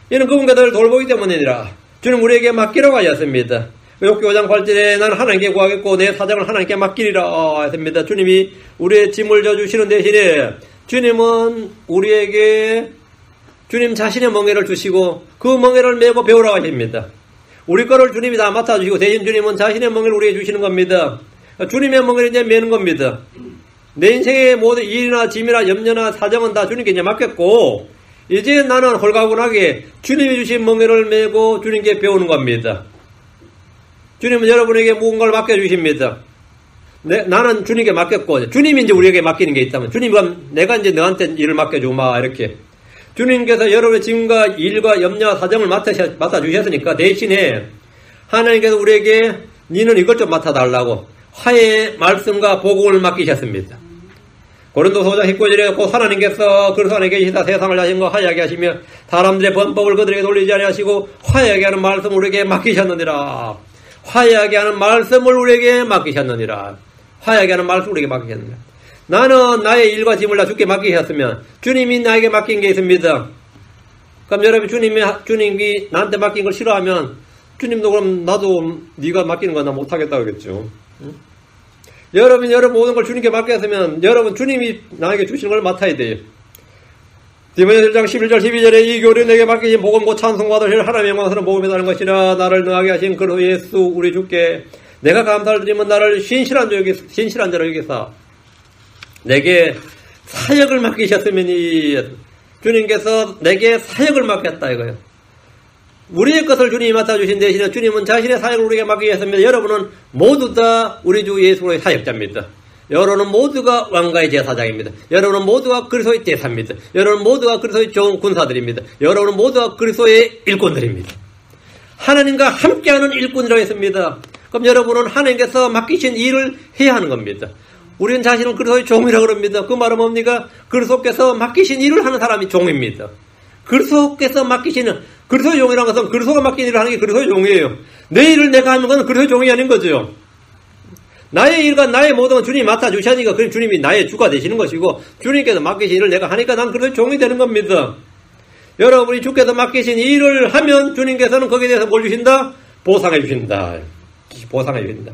[SPEAKER 1] 이는 그분께서 너를 돌보기 때문이니라. 주님 우리에게 맡기라고 하셨습니다. 욥기 5장 8절에 나는 하나님께 구하겠고 내 사정을 하나님께 맡기리라 했습니다. 주님이 우리의 짐을 져주시는 대신에 주님은 우리에게 주님 자신의 멍에를 주시고 그 멍에를 메고 배우라고 하십니다. 우리 거를 주님이 다 맡아주시고 대신 주님은 자신의 멍에를 우리에게 주시는 겁니다. 주님의 멍에를 이제 메는 겁니다. 내 인생의 모든 일이나 짐이나 염려나 사정은 다 주님께 이제 맡겼고 이제 나는 홀가분하게 주님이 주신 멍에를 메고 주님께 배우는 겁니다. 주님은 여러분에게 무언가를 맡겨주십니다. 나는 주님께 맡겼고 주님이 이제 우리에게 맡기는 게 있다면 주님은 내가 이제 너한테 일을 맡겨주마 이렇게 주님께서 여러분의 짐과 일과 염려와 사정을 맡아주셨으니까 대신에 하나님께서 우리에게 니는 이걸 좀 맡아달라고 화해의 말씀과 복음을 맡기셨습니다. 고린도서 5장 19절에 곧 하나님께서 그리스도 안에 계시다 세상을 하신 화해하게 하시며 사람들의 범법을 그들에게 돌리지 아니하시고 화해하게 하는 말씀을 우리에게 맡기셨느니라. 화해하게 하는 말씀을 우리에게 맡기셨느니라. 화해하게 하는 말씀을 우리에게 맡기셨느니라. 나는 나의 일과 짐을 다 주께 맡기셨으면 주님이 나에게 맡긴 게 있습니다. 그럼 여러분 주님이 나한테 맡긴 걸 싫어하면 주님도 그럼 나도 네가 맡기는 거 나 못하겠다고 그러겠죠. 응? 여러분 모든 걸 주님께 맡겼으면 여러분 주님이 나에게 주시는 걸 맡아야 돼요. 디모데 1장 11절 12절에 이 교리 내게 맡기신 복음 곧 찬송받으실 하나님의 영광스러운 복음이라는 것이라. 나를 능하게 하신 그리스도 예수 우리 주께 내가 감사를 드리면 나를 신실한 자로 여기사 내게 사역을 맡기셨으니 주님께서 내게 사역을 맡겼다 이거예요. 우리의 것을 주님이 맡아주신 대신에 주님은 자신의 사역을 우리에게 맡기셨습니다. 여러분은 모두 다 우리 주 예수의 사역자입니다. 여러분은 모두가 왕가의 제사장입니다. 여러분은 모두가 그리스도의 대사입니다. 여러분은 모두가 그리스도의 좋은 군사들입니다. 여러분은 모두가 그리스도의 일꾼들입니다. 하나님과 함께하는 일꾼이라고 했습니다. 그럼 여러분은 하나님께서 맡기신 일을 해야 하는 겁니다. 우리는 자신은 그리스도의 종이라고 그럽니다. 그 말은 뭡니까? 그리스도께서 맡기신 일을 하는 사람이 종입니다. 그리스도께서 맡기시는 그리스도의 종이라는 것은 그리스도가 맡긴 일을 하는 게 그리스도의 종이에요. 내 일을 내가 하는 건 그리스도의 종이 아닌 거죠. 나의 일과 나의 모든 건 주님이 맡아주시니까 그럼 주님이 나의 주가 되시는 것이고 주님께서 맡기신 일을 내가 하니까 난 그리스도의 종이 되는 겁니다. 여러분이 주께서 맡기신 일을 하면 주님께서는 거기에 대해서 뭘 주신다? 보상해 주신다. 보상해 주신다.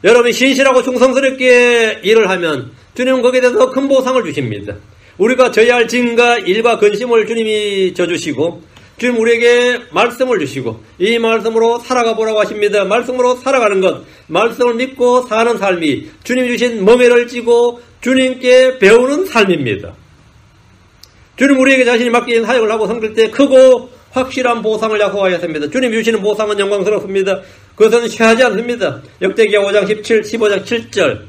[SPEAKER 1] 여러분이 신실하고 충성스럽게 일을 하면 주님은 거기에 대해서 큰 보상을 주십니다. 우리가 져야 할 짐과 일과 근심을 주님이 져주시고 주님 우리에게 말씀을 주시고 이 말씀으로 살아가 보라고 하십니다. 말씀으로 살아가는 것, 말씀을 믿고 사는 삶이 주님이 주신 멍에를 쥐고 주님께 배우는 삶입니다. 주님 우리에게 자신이 맡긴 사역을 하고 섬길 때 크고 확실한 보상을 약속하였습니다. 주님이 주시는 보상은 영광스럽습니다. 그것은 취하지 않습니다. 역대기가 15장 7절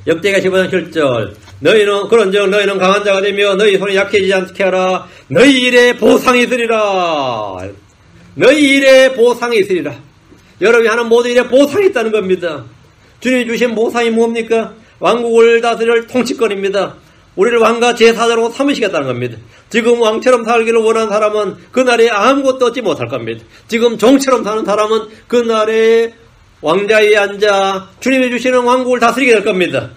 [SPEAKER 1] 역대기가 15장 7절 너희는 그런즉 너희는 강한 자가 되며 너희 손이 약해지지 않게 하라. 너희 일에 보상이 있으리라. 너희 일에 보상이 있으리라. 여러분이 하는 모든 일에 보상이 있다는 겁니다. 주님이 주신 보상이 뭡니까? 왕국을 다스릴 통치권입니다. 우리를 왕과 제사장으로 삼으시겠다는 겁니다. 지금 왕처럼 살기를 원하는 사람은 그날에 아무것도 얻지 못할 겁니다. 지금 종처럼 사는 사람은 그날에 왕자에 앉아 주님이 주시는 왕국을 다스리게 될 겁니다.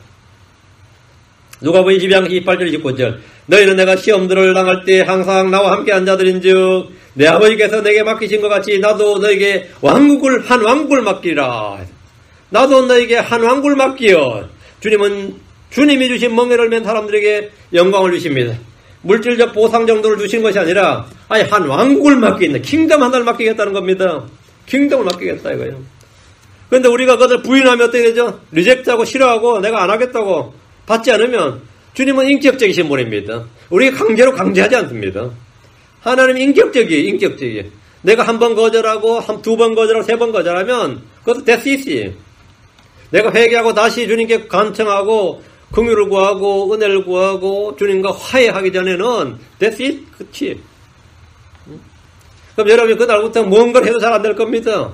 [SPEAKER 1] 누가복음 22장 28절 29절 너희는 내가 시험들을 당할 때 항상 나와 함께 한 자들인즉 내 아버지께서 내게 맡기신 것 같이 나도 너에게 한 왕국을 맡기라. 나도 너에게 한 왕국을 맡기어. 주님이 주신 멍에를 맨 사람들에게 영광을 주십니다. 물질적 보상 정도를 주신 것이 아니라 아예 한 왕국을 맡기는 킹덤 하나를 맡기겠다는 겁니다. 킹덤을 맡기겠다 이거예요. 그런데 우리가 그것을 부인하면 어떻게 되죠? 리젝트하고 싫어하고 내가 안 하겠다고 받지 않으면 주님은 인격적이신 분입니다. 우리가 강제로 강제하지 않습니다. 하나님은 인격적이에요. 내가 한 번 거절하고 두 번 거절하고 세 번 거절하면 그것도 that's easy. 내가 회개하고 다시 주님께 간청하고 긍휼을 구하고 은혜를 구하고 주님과 화해하기 전에는 that's it. 그치? 그럼 여러분이 그날부터 뭔가를 해도 잘 안 될 겁니다.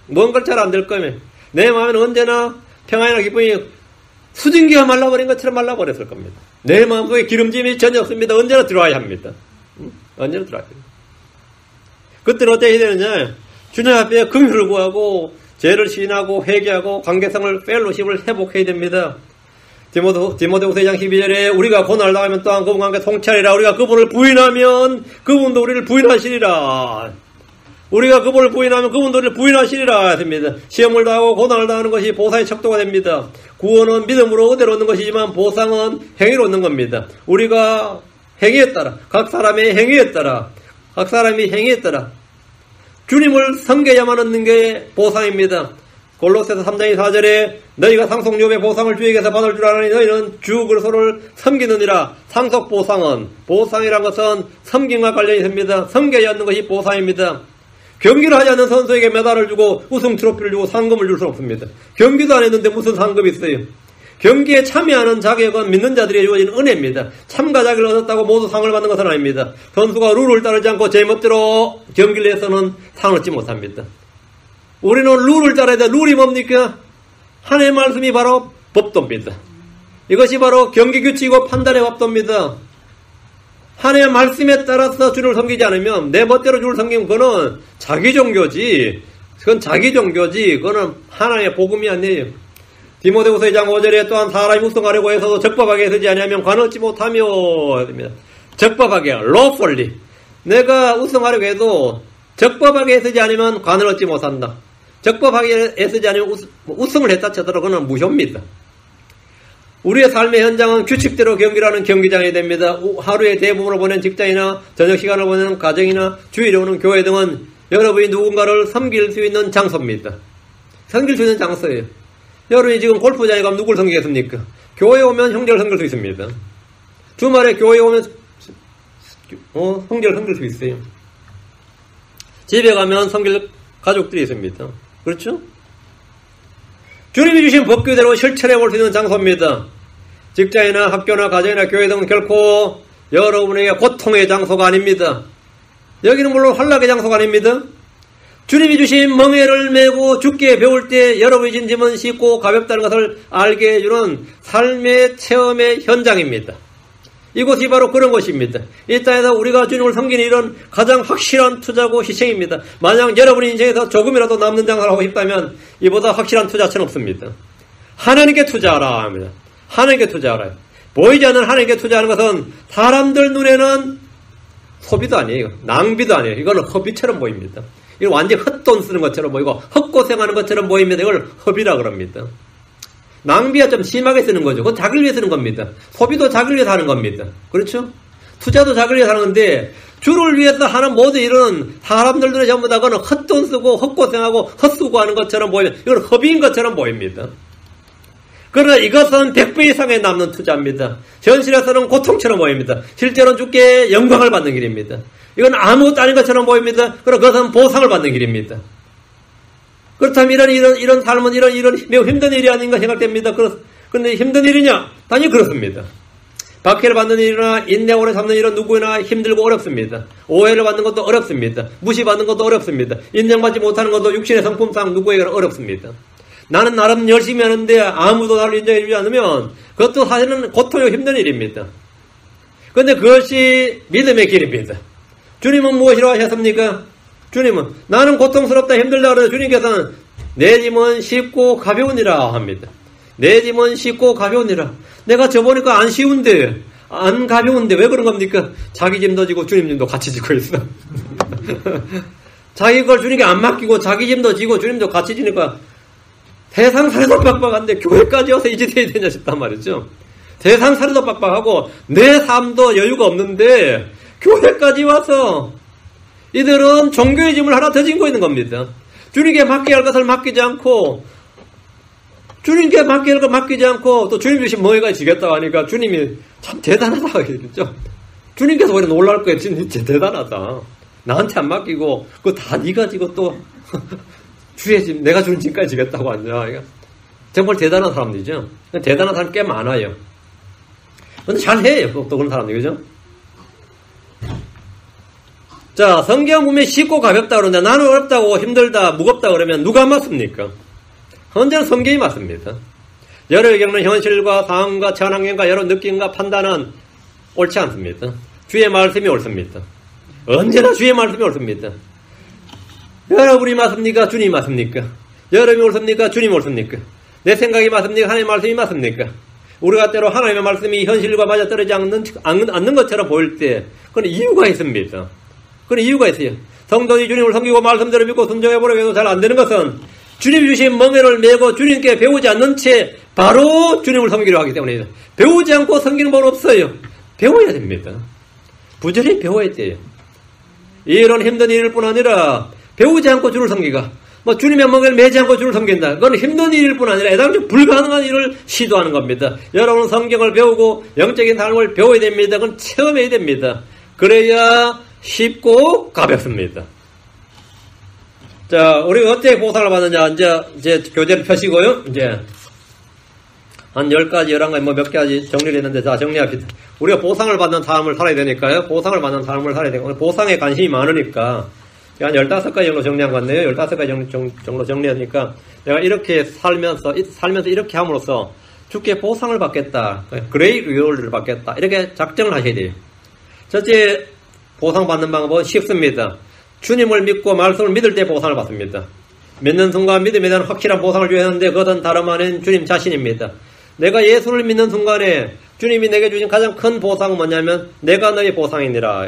[SPEAKER 1] 뭔가를 잘 안 될 거면 내 마음에는 언제나 평안이나 기쁨이 수증기가 말라버린 것처럼 말라버렸을 겁니다. 내 마음속에 기름짐이 전혀 없습니다. 언제나 들어와야 합니다. 언제나 들어와야 합니다. 그때는 어떻게 해야 되느냐? 주님 앞에 긍휼을 구하고 죄를 시인하고 회개하고 관계성을 펠로십을 회복해야 됩니다. 디모데후서 2장 12절에 우리가 고난을 당하면 또한 그분과 함께 통치하리라. 우리가 그분을 부인하면 그분도 우리를 부인하시리라. 우리가 그분을 부인하면 그분도 우리를 부인하시리라 했습니다. 시험을 당하고 고난을 당하는 것이 보상의 척도가 됩니다. 구원은 믿음으로 은혜로 얻는 것이지만 보상은 행위로 얻는 겁니다. 우리가 행위에 따라 각 사람이 행위에 따라 주님을 섬겨야만 얻는 게 보상입니다. 골로새서 3장 4절에 너희가 상속료의 보상을 주에게서 받을 줄 아나니 너희는 주 그리스도를 섬기느니라. 상속 보상이란 것은 섬김과 관련이 있습니다. 섬겨야 하는 것이 보상입니다. 경기를 하지 않는 선수에게 메달을 주고 우승 트로피를 주고 상금을 줄 수 없습니다. 경기도 안 했는데 무슨 상금이 있어요? 경기에 참여하는 자격은 믿는 자들에게 주어진 은혜입니다. 참가 자격을 얻었다고 모두 상을 받는 것은 아닙니다. 선수가 룰을 따르지 않고 제 멋대로 경기를 해서는 상을 얻지 못합니다. 우리는 룰을 따라야 돼. 룰이 뭡니까? 하나님의 말씀이 바로 법도입니다. 이것이 바로 경기 규칙이고 판단의 법도입니다. 하나님의 말씀에 따라서 주를 섬기지 않으면 내 멋대로 주를 섬기면 그거는 자기 종교지. 그거는 하나님의 복음이 아니에요. 디모데후서 2장 5절에 또한 사람이 우승하려고 해서도 적법하게 쓰지 아니하면 관 얻지 못하며 됩니다. 적법하게, lawfully. 내가 우승하려고 해도 적법하게 쓰지 않으면 관을 얻지 못한다. 적법하게 애쓰지 않으면 우승을 했다 쳐도 그건 무효입니다. 우리의 삶의 현장은 규칙대로 경기를 하는 경기장이 됩니다. 하루의 대부분을 보낸 직장이나 저녁 시간을 보내는 가정이나 주일에 오는 교회 등은 여러분이 누군가를 섬길 수 있는 장소입니다. 섬길 수 있는 장소예요. 여러분이 지금 골프장에 가면 누굴 섬기겠습니까? 교회 오면 형제를 섬길 수 있습니다. 주말에 교회 오면 형제를 섬길 수 있어요. 집에 가면 섬길 가족들이 있습니다. 그렇죠? 주님이 주신 법규대로 실천해 볼 수 있는 장소입니다. 직장이나 학교나 가정이나 교회 등은 결코 여러분에게 고통의 장소가 아닙니다. 여기는 물론 환락의 장소가 아닙니다. 주님이 주신 멍에를 메고 죽게 배울 때 여러분이 진 짐은 쉽고 가볍다는 것을 알게 해주는 삶의 체험의 현장입니다. 이곳이 바로 그런 것입니다. 이 땅에서 우리가 주님을 섬기는 일은 가장 확실한 투자고 희생입니다. 만약 여러분의 인생에서 조금이라도 남는 장사를 하고 싶다면 이보다 확실한 투자처는 없습니다. 하나님께 투자하라 합니다. 하나님께 투자하라. 보이지 않는 하나님께 투자하는 것은 사람들 눈에는 소비도 아니에요. 낭비도 아니에요. 이거는 허비처럼 보입니다. 이거 완전 헛돈 쓰는 것처럼 보이고 헛고생하는 것처럼 보입니다. 이걸 허비라 그럽니다. 낭비가 좀 심하게 쓰는 거죠. 그건 자기를 위해 쓰는 겁니다. 소비도 자기를 위해서 하는 겁니다. 그렇죠? 투자도 자기를 위해서 하는 건데 주를 위해서 하는 모든 일은 사람들 눈에 전부 다 그건 헛돈 쓰고 헛고생하고 헛수고하는 것처럼 보이면 이건 허비인 것처럼 보입니다. 그러나 이것은 100배 이상의 남는 투자입니다. 현실에서는 고통처럼 보입니다. 실제로는 주께 영광을 받는 길입니다. 이건 아무것도 아닌 것처럼 보입니다. 그러나 그것은 보상을 받는 길입니다. 그렇다면 이런 삶은 이런 매우 힘든 일이 아닌가 생각됩니다. 그런데 힘든 일이냐? 당연히 그렇습니다. 박해를 받는 일이나 인내 오래 참는 일은 누구나 힘들고 어렵습니다. 오해를 받는 것도 어렵습니다. 무시받는 것도 어렵습니다. 인정받지 못하는 것도 육신의 성품상 누구에게나 어렵습니다. 나는 나름 열심히 하는데 아무도 나를 인정해주지 않으면 그것도 사실은 고통이고 힘든 일입니다. 그런데 그것이 믿음의 길입니다. 주님은 무엇이라고 하셨습니까? 주님은 나는 고통스럽다 힘들다 그래서 주님께서는 내 짐은 쉽고 가벼우니라 합니다. 내 짐은 쉽고 가벼우니라. 내가 져보니까 안 쉬운데 안 가벼운데 왜 그런 겁니까? 자기 짐도 지고 주님 짐도 같이 지고 있어. 자기 걸 주님께 안 맡기고 자기 짐도 지고 주님도 같이 지니까 세상 살이도 빡빡한데 교회까지 와서 이 짓 해야 되냐 싶단 말이죠. 세상 살이도 빡빡하고 내 삶도 여유가 없는데 교회까지 와서 이들은 종교의 짐을 하나 더 짓고 있는 겁니다. 주님께 맡겨야 할 것을 맡기지 않고 주님께 맡겨야 할 것을 맡기지 않고 또 주님 주신 멍에가 지겠다고 하니까 주님이 참 대단하다 그러죠. 주님께서 오히려 놀랄 거예요. 진짜 대단하다. 나한테 안 맡기고 그거 다 네가 지고 또 주의 짐 내가 주는 짐까지 지겠다고 하냐. 정말 대단한 사람들이죠. 대단한 사람 꽤 많아요. 근데 잘해요. 또 그런 사람들 그죠? 자, 성경 보면 쉽고 가볍다 그러는데 나는 어렵다고 힘들다 무겁다 그러면 누가 맞습니까? 언제나 성경이 맞습니다. 여러분이 겪는 현실과 상황과 전환경과 여러 느낌과 판단은 옳지 않습니다. 주의 말씀이 옳습니다. 언제나 주의 말씀이 옳습니다. 여러분이 맞습니까? 주님이 맞습니까? 여러분이 옳습니까? 주님이 옳습니까? 내 생각이 맞습니까? 하나님의 말씀이 맞습니까? 우리가 때로 하나님의 말씀이 현실과 맞아떨어지지 않는 것처럼 보일 때 그건 이유가 있습니다. 그런 이유가 있어요. 성도들이 주님을 섬기고 말씀대로 믿고 순종해보려고 해도 잘 안 되는 것은 주님이 주신 멍에를 메고 주님께 배우지 않는 채 바로 주님을 섬기려 하기 때문이에요. 배우지 않고 섬기는 법은 없어요. 배워야 됩니다. 부지런히 배워야 돼요. 이런 힘든 일일 뿐 아니라 배우지 않고 주를 섬기가 주님의 멍에를 매지 않고 주를 섬긴다. 그건 힘든 일일 뿐 아니라 애당초 불가능한 일을 시도하는 겁니다. 여러분은 성경을 배우고 영적인 삶을 배워야 됩니다. 그건 체험해야 됩니다. 그래야 쉽고 가볍습니다. 자, 우리가 어떻게 보상을 받느냐. 이제 교재를 펴시고요. 이제 한 10가지, 11가지, 몇 가지 정리를 했는데, 자, 정리합시다. 우리가 보상을 받는 삶을 살아야 되니까요. 보상을 받는 삶을 살아야 되고, 보상에 관심이 많으니까, 한 15가지 정도 정리한 것 같네요. 15가지 정도 정리하니까, 내가 이렇게 살면서 이렇게 함으로써 주께 보상을 받겠다. 그레이 리월드를 받겠다. 이렇게 작정을 하셔야 돼요. 첫째, 보상받는 방법은 쉽습니다. 주님을 믿고 말씀을 믿을 때 보상을 받습니다. 믿는 순간 믿음에 대한 확실한 보상을 줘야 하는데 그것은 다름 아닌 주님 자신입니다. 내가 예수를 믿는 순간에 주님이 내게 주신 가장 큰 보상은 뭐냐면 내가 너의 보상이니라.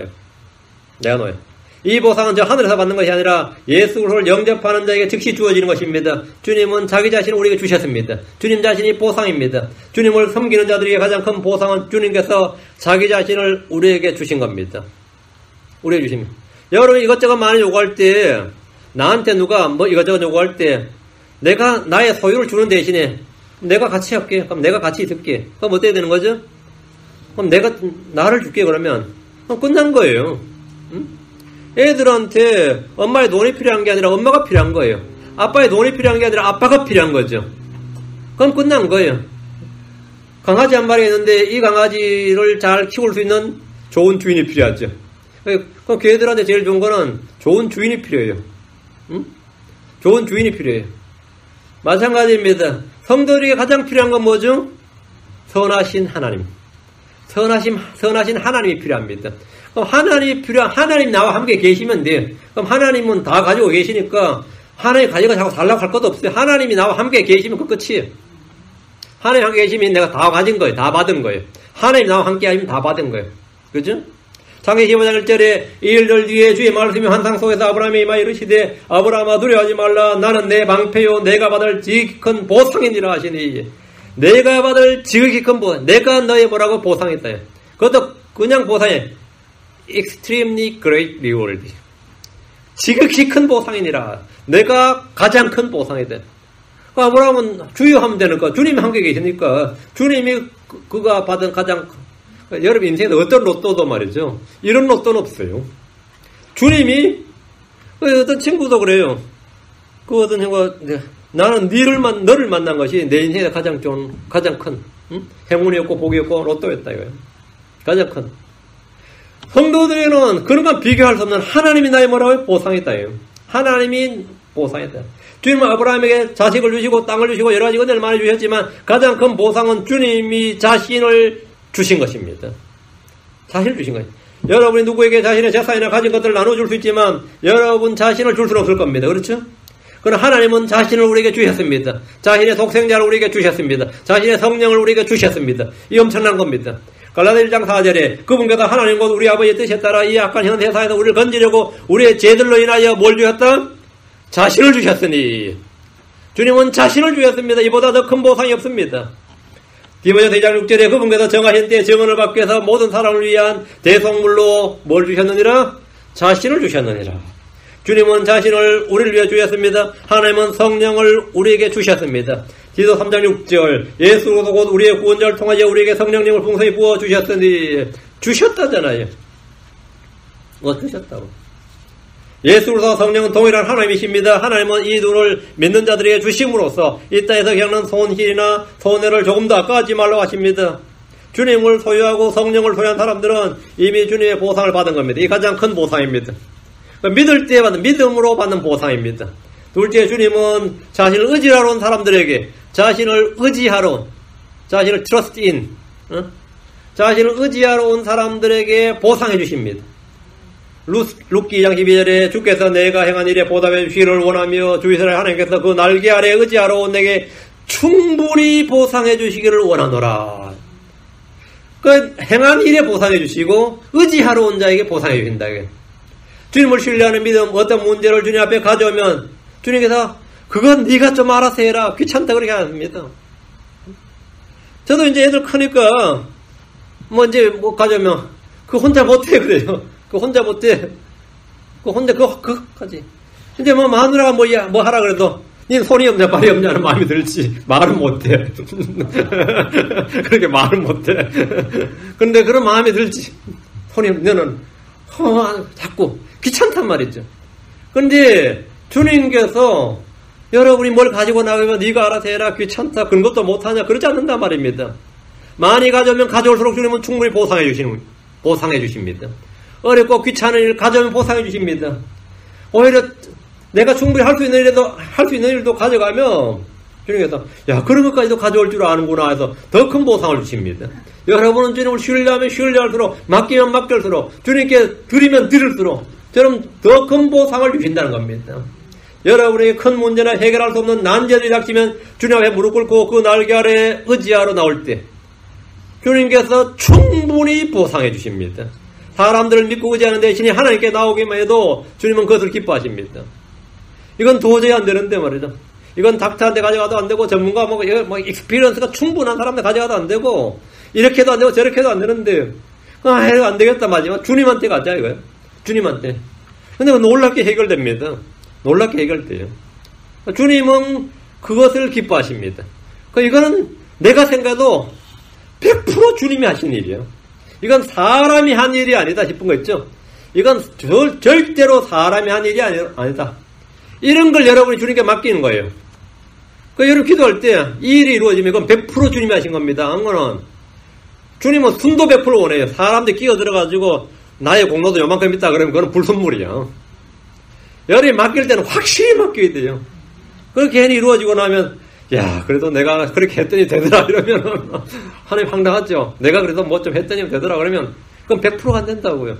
[SPEAKER 1] 내가 너의. 이 보상은 저 하늘에서 받는 것이 아니라 예수를 영접하는 자에게 즉시 주어지는 것입니다. 주님은 자기 자신을 우리에게 주셨습니다. 주님 자신이 보상입니다. 주님을 섬기는 자들에게 가장 큰 보상은 주님께서 자기 자신을 우리에게 주신 겁니다. 우리에게 주십니다. 여러분 이것저것 많이 요구할 때 나한테 누가 이것저것 요구할 때 내가 나의 소유를 주는 대신에 내가 같이 할게. 그럼 내가 같이 있을게. 그럼 어떻게 되는 거죠? 그럼 내가 나를 줄게 그러면 그럼 끝난 거예요. 응? 애들한테 엄마의 돈이 필요한 게 아니라 엄마가 필요한 거예요. 아빠의 돈이 필요한 게 아니라 아빠가 필요한 거죠. 그럼 끝난 거예요. 강아지 한 마리 있는데 이 강아지를 잘 키울 수 있는 좋은 주인이 필요하죠. 그럼 걔들한테 제일 좋은 거는 좋은 주인이 필요해요. 응? 좋은 주인이 필요해요. 마찬가지입니다. 성도들에게 가장 필요한 건 뭐죠? 선하신 하나님. 선하신 하나님이 필요합니다. 그럼 하나님 나와 함께 계시면 돼요. 그럼 하나님은 다 가지고 계시니까 하나님 가지고 자꾸 달라고 할 것도 없어요. 하나님이 나와 함께 계시면 그 끝이에요. 하나님 함께 계시면 내가 다 가진 거예요. 다 받은 거예요. 하나님 나와 함께 하면 다 받은 거예요. 그죠? 창세기 15장 1절에 이 일들 뒤에 주의 말씀이 환상 속에서 아브라함이 임하여 이르시되 아브라함아 두려워하지 말라. 나는 내 방패요 내가 받을 지극히 큰 보상이니라 하시니 내가 받을 지극히 큰 보상. 내가 너의 뭐라고 보상했다. 그것도 그냥 보상해. extremely great reward. 지극히 큰 보상이니라. 내가 가장 큰 보상이다. 아브라함은 주유하면 되는 거. 주님이 함께 계시니까 주님이 그가 받은 가장 여러분 인생에 어떤 로또도 말이죠. 이런 로또는 없어요. 주님이 어떤 친구도 그래요. 그 어떤 친구가 나는 너를 만난 것이 내 인생에 가장 큰 행운이었고 복이었고 로또였다 이거예요. 가장 큰. 성도들에게는 그런 건 비교할 수 없는 하나님이 나의 뭐라고요? 보상했다예요. 하나님이 보상했다. 주님은 아브라함에게 자식을 주시고 땅을 주시고 여러 가지 은혜를 많이 주셨지만 가장 큰 보상은 주님이 자신을 주신 것입니다. 자신을 주신 거예요. 여러분이 누구에게 자신의 재산이나 가진 것들을 나눠줄 수 있지만 여러분 자신을 줄 수는 없을 겁니다. 그렇죠? 그러나 하나님은 자신을 우리에게 주셨습니다. 자신의 독생자를 우리에게 주셨습니다. 자신의 성령을 우리에게 주셨습니다. 이 엄청난 겁니다. 갈라디아 1장 4절에 그분께서 하나님 곧 우리 아버지의 뜻에 따라 이 악한 현 세상에서 우리를 건지려고 우리의 죄들로 인하여 뭘 주셨다? 자신을 주셨으니 주님은 자신을 주셨습니다. 이보다 더 큰 보상이 없습니다. 디모데후서 2장 6절에 그분께서 정하신 때에 정언을 받기 위해서 모든 사람을 위한 대속물로 뭘 주셨느니라? 자신을 주셨느니라. 주님은 자신을 우리를 위해 주셨습니다. 하나님은 성령을 우리에게 주셨습니다. 디도 3장 6절 예수로서 곧 우리의 구원자를 통하여 우리에게 성령님을 풍성히 부어 주셨으니 주셨다잖아요. 주셨다고. 예수로서 성령은 동일한 하나님이십니다. 하나님은 이 둘을 믿는 자들에게 주심으로써 이 땅에서 겪는 손실이나 손해를 조금 더 아까워하지 말라고 하십니다. 주님을 소유하고 성령을 소유한 사람들은 이미 주님의 보상을 받은 겁니다. 이 가장 큰 보상입니다. 믿을 때 받는 믿음으로 받는 보상입니다. 둘째, 주님은 자신을 의지하러 온 사람들에게 자신을 trust in 자신을 의지하러 온 사람들에게 보상해 주십니다. 룻기 2장 12절에 주께서 내가 행한 일에 보답해 주시기를 원하며 주 이스라엘 하나님께서 그 날개 아래 의지하러 온 내게 충분히 보상해 주시기를 원하노라. 그 행한 일에 보상해 주시고 의지하러 온 자에게 보상해 주신다. 주님을 신뢰하는 믿음, 어떤 문제를 주님 앞에 가져오면 주님께서 그건 네가 좀 알아서 해라. 귀찮다 그렇게 하십니다. 저도 이제 애들 크니까 이제 가져오면 그 혼자 못해 그래요. 그 혼자 못해. 그 혼자 그거까지. 근데 마누라가 뭐 하라 그래도 니는 손이 없냐 발이 없냐는 마음이 들지 말은 못해. 그렇게 말은 못해. 그런데 그런 마음이 들지. 손이 너는 자꾸 귀찮단 말이죠. 그런데 주님께서 여러분이 뭘 가지고 나가면 네가 알아서 해라 귀찮다 그런 것도 못하냐 그러지 않는단 말입니다. 많이 가져오면 가져올수록 주님은 충분히 보상해 주십니다. 어렵고 귀찮은 일 가져오면 보상해 주십니다. 오히려 내가 충분히 할 수 있는 일도 가져가면 주님께서 야 그런 것까지도 가져올 줄 아는구나 해서 더 큰 보상을 주십니다. 여러분은 주님을 신뢰하면 신뢰할수록 맡기면 맡길수록 주님께 드리면 드릴수록 저는 더 큰 보상을 주신다는 겁니다. 여러분에게 큰 문제나 해결할 수 없는 난제들이 닥치면 주님 앞에 무릎 꿇고 그 날개 아래 의지하러 나올 때 주님께서 충분히 보상해 주십니다. 사람들을 믿고 의지하는 대신에 하나님께 나오기만 해도 주님은 그것을 기뻐하십니다. 이건 도저히 안 되는데 말이죠. 이건 닥터한테 가져가도 안 되고 전문가 익스피리언스가 충분한 사람한테 가져가도 안 되고 이렇게도 안 되고 저렇게도 안 되는데 안 되겠다 마지막 주님한테 가자 이거예요. 주님한테. 근데 놀랍게 해결됩니다. 놀랍게 해결돼요. 주님은 그것을 기뻐하십니다. 이거는 내가 생각해도 100% 주님이 하신 일이에요. 이건 사람이 한 일이 아니다 싶은 거 있죠? 이건 절대로 사람이 한 일이 아니다. 이런 걸 여러분이 주님께 맡기는 거예요. 여러분 기도할 때 이 일이 이루어지면 이건 100% 주님이 하신 겁니다. 한 거는 주님은 순도 100% 원해요. 사람들이 끼어들어가지고 나의 공로도 요만큼 있다 그러면 그건 불순물이야. 여러분이 맡길 때는 확실히 맡겨야 돼요. 그렇게 괜히 이루어지고 나면 야 그래도 내가 그렇게 했더니 되더라 이러면 하나님 황당하죠. 내가 그래도 뭐 좀 했더니 되더라 그러면 그건 100%가 안 된다고요.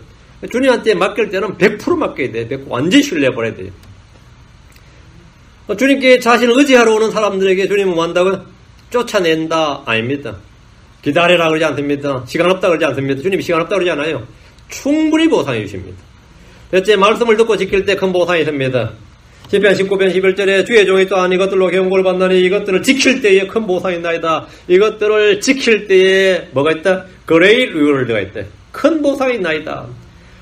[SPEAKER 1] 주님한테 맡길 때는 100% 맡겨야 돼요. 100% 완전히 신뢰해버려야 돼요. 주님께 자신을 의지하러 오는 사람들에게 주님은 뭐 한다고요? 쫓아낸다 아닙니다. 기다리라 그러지 않습니다. 시간 없다 그러지 않습니다. 주님이 시간 없다 그러지 않아요. 충분히 보상해 주십니다. 첫째, 말씀을 듣고 지킬 때 큰 보상이 있습니다. 시편 19편 11절에 주의 종이 또한 이것들로 경고를 받나니 이것들을 지킬 때에 큰 보상이 있나이다. 이것들을 지킬 때에 뭐가 있다? Great reward가 있다. 큰 보상이 있나이다.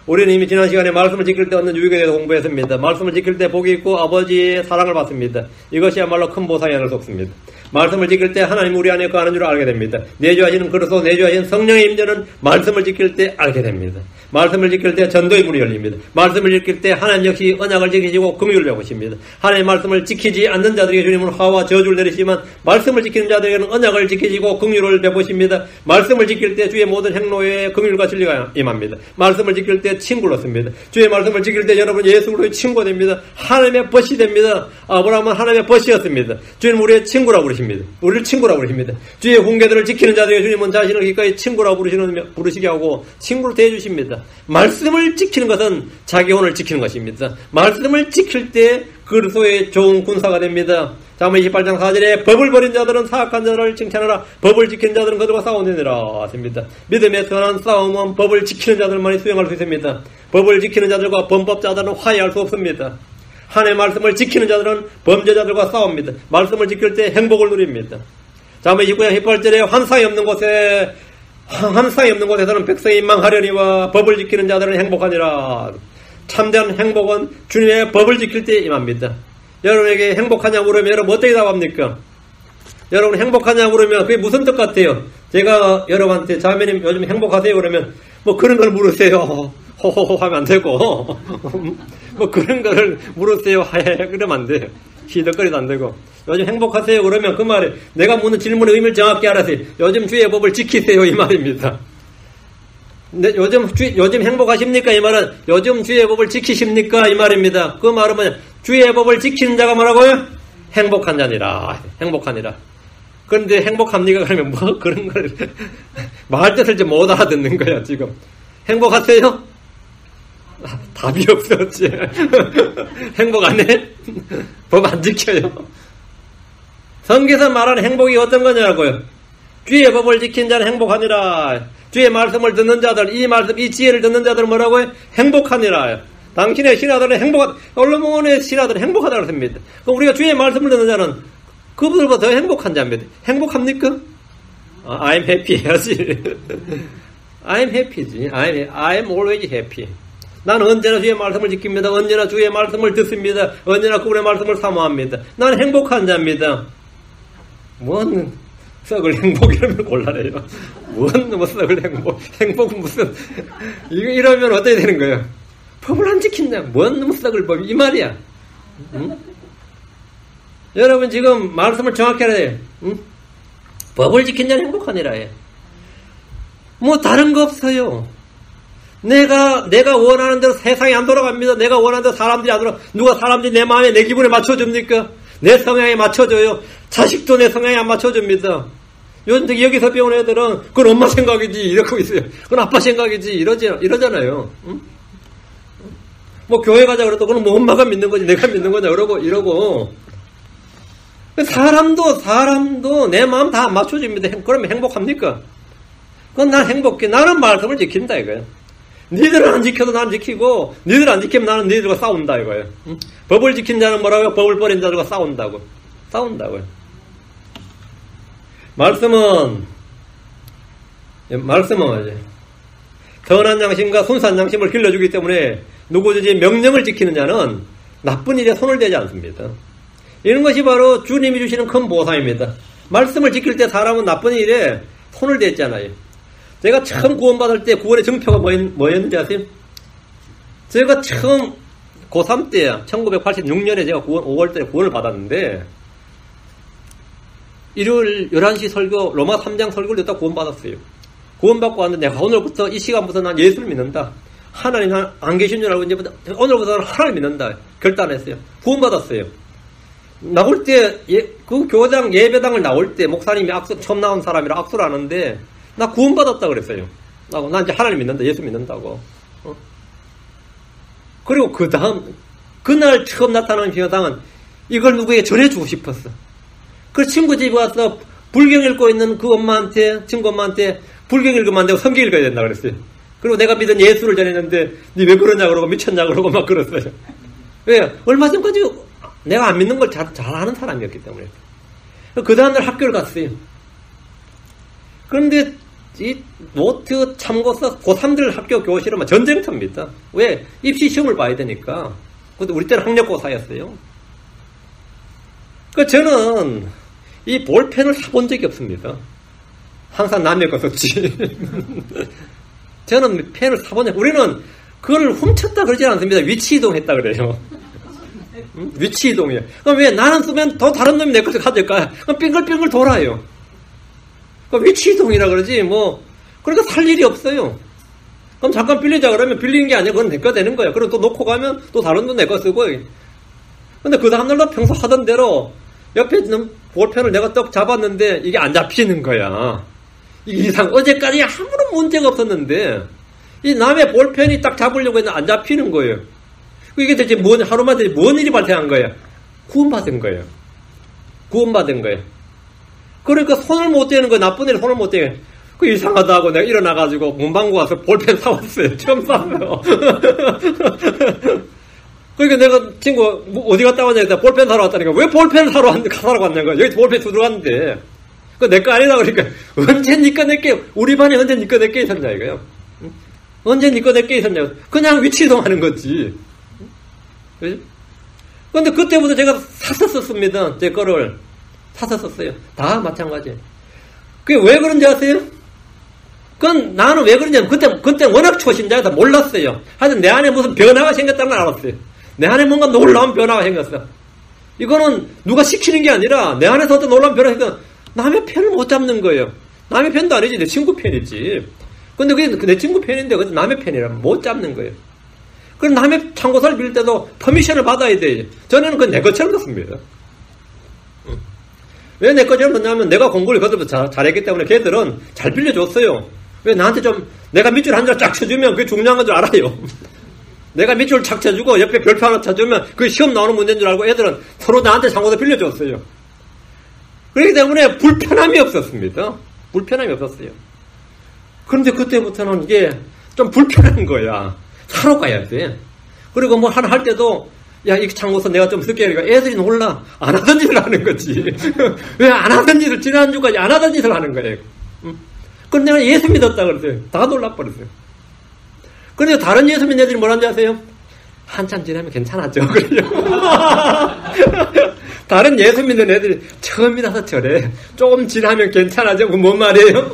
[SPEAKER 1] 우리는 이미 지난 시간에 말씀을 지킬 때 얻는 유익에 대해서 공부했습니다. 말씀을 지킬 때 복이 있고 아버지의 사랑을 받습니다. 이것이야말로 큰 보상이 아닐 수 없습니다. 말씀을 지킬 때 하나님 우리 안에 거하는 줄 알게 됩니다. 내주하시는 그리스도 내주하시는 성령의 임재는 말씀을 지킬 때 알게 됩니다. 말씀을 지킬 때 전도의 문이 열립니다. 말씀을 지킬 때 하나님 역시 언약을 지키시고 긍휼을 베푸십니다. 하나님의 말씀을 지키지 않는 자들에게 주님은 화와 저주를 내리시지만 말씀을 지키는 자들에게는 언약을 지키시고 긍휼을 베푸십니다. 말씀을 지킬 때 주의 모든 행로에 긍휼과 진리가 임합니다. 말씀을 지킬 때 친구로 씁니다. 주의 말씀을 지킬 때 여러분 예수 그리스도의 친구가 됩니다. 하나님의 벗이 됩니다. 아브라함은 하나님의 벗이었습니다. 주님 우리의 친구라고 부르십니다. 우리를 친구라고 부르십니다. 주의 훈계들을 지키는 자들에게 주님은 자신을 기꺼이 친구라고 부르시게 하고 친구로 대해주십니다. 말씀을 지키는 것은 자기 혼을 지키는 것입니다. 말씀을 지킬 때 그리스도의 좋은 군사가 됩니다. 잠언 28장 4절에 법을 버린 자들은 사악한 자를 칭찬하라. 법을 지키는 자들은 그들과 싸우느니라 하십니다. 믿음의 선한 싸움은 법을 지키는 자들만이 수행할 수 있습니다. 법을 지키는 자들과 범법자들은 화해할 수 없습니다. 하나님의 말씀을 지키는 자들은 범죄자들과 싸웁니다. 말씀을 지킬 때 행복을 누립니다. 잠언 29장 18절에 환상이 없는 곳에서는 백성이 망하려니와 법을 지키는 자들은 행복하니라. 참된 행복은 주님의 법을 지킬 때 임합니다. 여러분에게 행복하냐고 그러면 여러분 어떻게 답합니까? 여러분 행복하냐고 그러면 그게 무슨 뜻 같아요? 제가 여러분한테 자매님 요즘 행복하세요 그러면 뭐 그런 걸 물으세요. 호호호 하면 안 되고 뭐 그런 거를 물으세요 그러면 안 돼요. 시덕거리도 안 되고 요즘 행복하세요 그러면 그 말에 내가 묻는 질문의 의미를 정확히 알아서 요즘 주의 법을 지키세요 이 말입니다. 근데 요즘 행복하십니까? 이 말은 요즘 주의 법을 지키십니까? 이 말입니다. 그 말은 뭐냐? 주의 법을 지키는 자가 뭐라고요? 행복한 자니라. 행복하니라. 그런데 행복합니까? 그러면 뭐 그런 걸 말 뜻을 좀 못 알아듣는 거야 지금. 행복하세요? 답이 없었지. 행복 안 해? 법 안 지켜요. 성경에서 말하는 행복이 어떤 거냐고요? 주의 법을 지킨 자는 행복하니라. 주의 말씀을 듣는 자들, 이 지혜를 듣는 자들은 뭐라고요? 행복하니라. 당신의 신하들은 올로몬의 신하들은 행복하다고 했습니다. 그럼 우리가 주의 말씀을 듣는 자는 그분들보다 더 행복한 자입니다. 행복합니까? I'm happy 해야지. I'm happy지. I'm always happy. 나는 언제나 주의 말씀을 지킵니다. 언제나 주의 말씀을 듣습니다. 언제나 그분의 말씀을 사모합니다. 나는 행복한 자입니다. 뭔 썩을 행복이라면 곤란해요. 뭔 썩을 행복은 무슨 이러면 어떻게 되는 거예요? 법을 안 지킨다. 뭔 썩을 법 이 말이야. 응? 여러분 지금 말씀을 정확히 알아야 돼요. 응? 법을 지킨 자는 행복하니라 해. 뭐 다른 거 없어요. 내가 원하는 대로 세상이 안 돌아갑니다. 내가 원하는 대로 사람들이 안 돌아가. 누가 사람들이 내 마음에 내 기분에 맞춰줍니까? 내 성향에 맞춰줘요. 자식도 내 성향에 안 맞춰줍니다. 요즘 여기서 배운 애들은 그건 엄마 생각이지 이러고 있어요. 그건 아빠 생각이지 이러잖아요. 응? 뭐 교회 가자 그래도 그건 뭐 엄마가 믿는 거지 내가 믿는 거냐 이러고 사람도 내 마음 다 안 맞춰줍니다. 그러면 행복합니까? 그건 난 행복해. 나는 말씀을 지킨다 이거예요. 니들은 안 지켜도 난 지키고 니들 안 지키면 나는 니들과 싸운다 이거예요. 응? 법을 지킨 자는 뭐라고요? 법을 버린 자들과 싸운다고요. 말씀은 이제 선한 양심과 순수한 양심을 길러주기 때문에 누구든지 명령을 지키는 자는 나쁜 일에 손을 대지 않습니다. 이런 것이 바로 주님이 주시는 큰 보상입니다. 말씀을 지킬 때 사람은 나쁜 일에 손을 댔잖아요. 제가 처음 구원받을 때 구원의 증표가 뭐였는지 아세요? 제가 처음 고3 때 1986년에 제가 5월달에 구원을 받았는데 일요일 11시 설교 로마 3장 설교를 듣다 구원받았어요. 구원받고 왔는데 내가 오늘부터 이 시간부터 난 예수를 믿는다. 하나님 안 계신 줄 알고 이제 오늘부터 는 하나님 믿는다. 결단했어요. 구원받았어요. 나올 때 그 교장 예배당을 나올 때 목사님이 처음 나온 사람이라 악수를 하는데 나 구원받았다 그랬어요. 나 이제 하나님 믿는다. 예수 믿는다고. 그리고 그 다음 그날 처음 나타나는 현상은 이걸 누구에게 전해주고 싶었어. 그 친구 집에 와서 불경 읽고 있는 그 친구 엄마한테 불경 읽으면 안 되고 성경 읽어야 된다 그랬어요. 그리고 내가 믿은 예수를 전했는데 니 왜 그러냐 그러고 미쳤냐 그러고 막 그랬어요. 왜? 얼마 전까지 내가 안 믿는 걸 잘하는 사람이었기 때문에. 그 다음날 학교를 갔어요. 그런데 이 노트 참고서 고3들 학교 교실은 전쟁터입니다. 왜? 입시 시험을 봐야 되니까. 근데 우리 때는 학력고사였어요. 저는 이 볼펜을 사본 적이 없습니다. 항상 남의 거 썼지. 저는 펜을 사본 적, 우리는 그걸 훔쳤다 그러지 않습니다. 위치이동했다 그래요. 위치이동이에요. 그럼 왜 나는 쓰면 더 다른 놈이 내 것을 가질까? 그럼 빙글빙글 돌아요. 위치이동이라 그러지, 그러니까 살 일이 없어요. 그럼 잠깐 빌리자 그러면 빌리는 게 아니라 그건 내 거 되는 거야. 그럼 또 놓고 가면 또 다른 돈 내 거 쓰고. 근데 그 다음날도 평소 하던 대로 옆에 있는 볼펜을 내가 떡 잡았는데 이게 안 잡히는 거야. 이게 어제까지 아무런 문제가 없었는데 이 남의 볼펜이 딱 잡으려고 했는데 안 잡히는 거예요. 이게 대체 하루만에 뭔 일이 발생한 거야? 구원받은 거예요. 구원받은 거예요. 그러니까 손을 못 대는 거예요. 나쁜 일에 손을 못 대요. 그 이상하다 하고 내가 일어나가지고 문방구 가서 볼펜 사왔어요. 처음 샀어요. 그러니까 내가 친구 어디 갔다 왔냐 볼펜 사러 왔다니까 왜 볼펜 사러 갔냐고. 여기 볼펜 들어갔는데 그거 내 거 아니다 그러니까 언제 니꺼 내게 우리 반에 언제 니꺼 내게 있었냐 이거요. 언제 니꺼 내게 있었냐고. 그냥 위치이동하는 거지. 그런데 그때부터 제가 사서 썼습니다. 제 거를 사서 썼어요. 다 마찬가지예요. 그게 왜 그런지 아세요? 그건 나는 왜 그런지 그때 워낙 초신자여서 몰랐어요. 하여튼 내 안에 무슨 변화가 생겼다는 걸 알았어요. 내 안에 뭔가 놀라운 변화가 생겼어. 이거는 누가 시키는 게 아니라 내 안에서 어떤 놀라운 변화가 생겼어. 남의 펜을 못 잡는 거예요. 남의 펜도 아니지. 내 친구 펜이지. 근데 그게 내 친구 펜인데 그것도 남의 펜이라면 못 잡는 거예요. 그럼 남의 참고서를 빌릴 때도 퍼미션을 받아야 돼. 전에는 그건 내 것처럼 썼습니다. 왜 내 것처럼 썼냐면 내가 공부를 그때부터 잘했기 때문에 걔들은 잘 빌려줬어요. 왜 나한테 내가 밑줄 한 줄 쫙 쳐주면 그게 중요한 건 줄 알아요. 내가 밑줄 착 쳐주고 옆에 별표 하나 쳐주면 그게 시험 나오는 문제인 줄 알고 애들은 서로 나한테 참고서 빌려줬어요. 그렇기 때문에 불편함이 없었습니다. 불편함이 없었어요. 그런데 그때부터는 이게 좀 불편한 거야. 사러 가야 돼. 그리고 하나 할 때도 야, 이 참고서 내가 좀 쓸게. 그러니까 애들이 놀라. 안 하던 짓을 하는 거지. 왜 안 하던 짓을 지난주까지 안 하던 짓을 하는 거예요. 그럼 내가 예수 믿었다 그랬어요. 다 놀라버렸어요. 그런데 다른 예수 믿는 애들이 뭐라는지 아세요? 한참 지나면 괜찮아져. 그래요. 다른 예수 믿는 애들이 처음이라서 저래. 조금 지나면 괜찮아져. 그건 뭔 말이에요?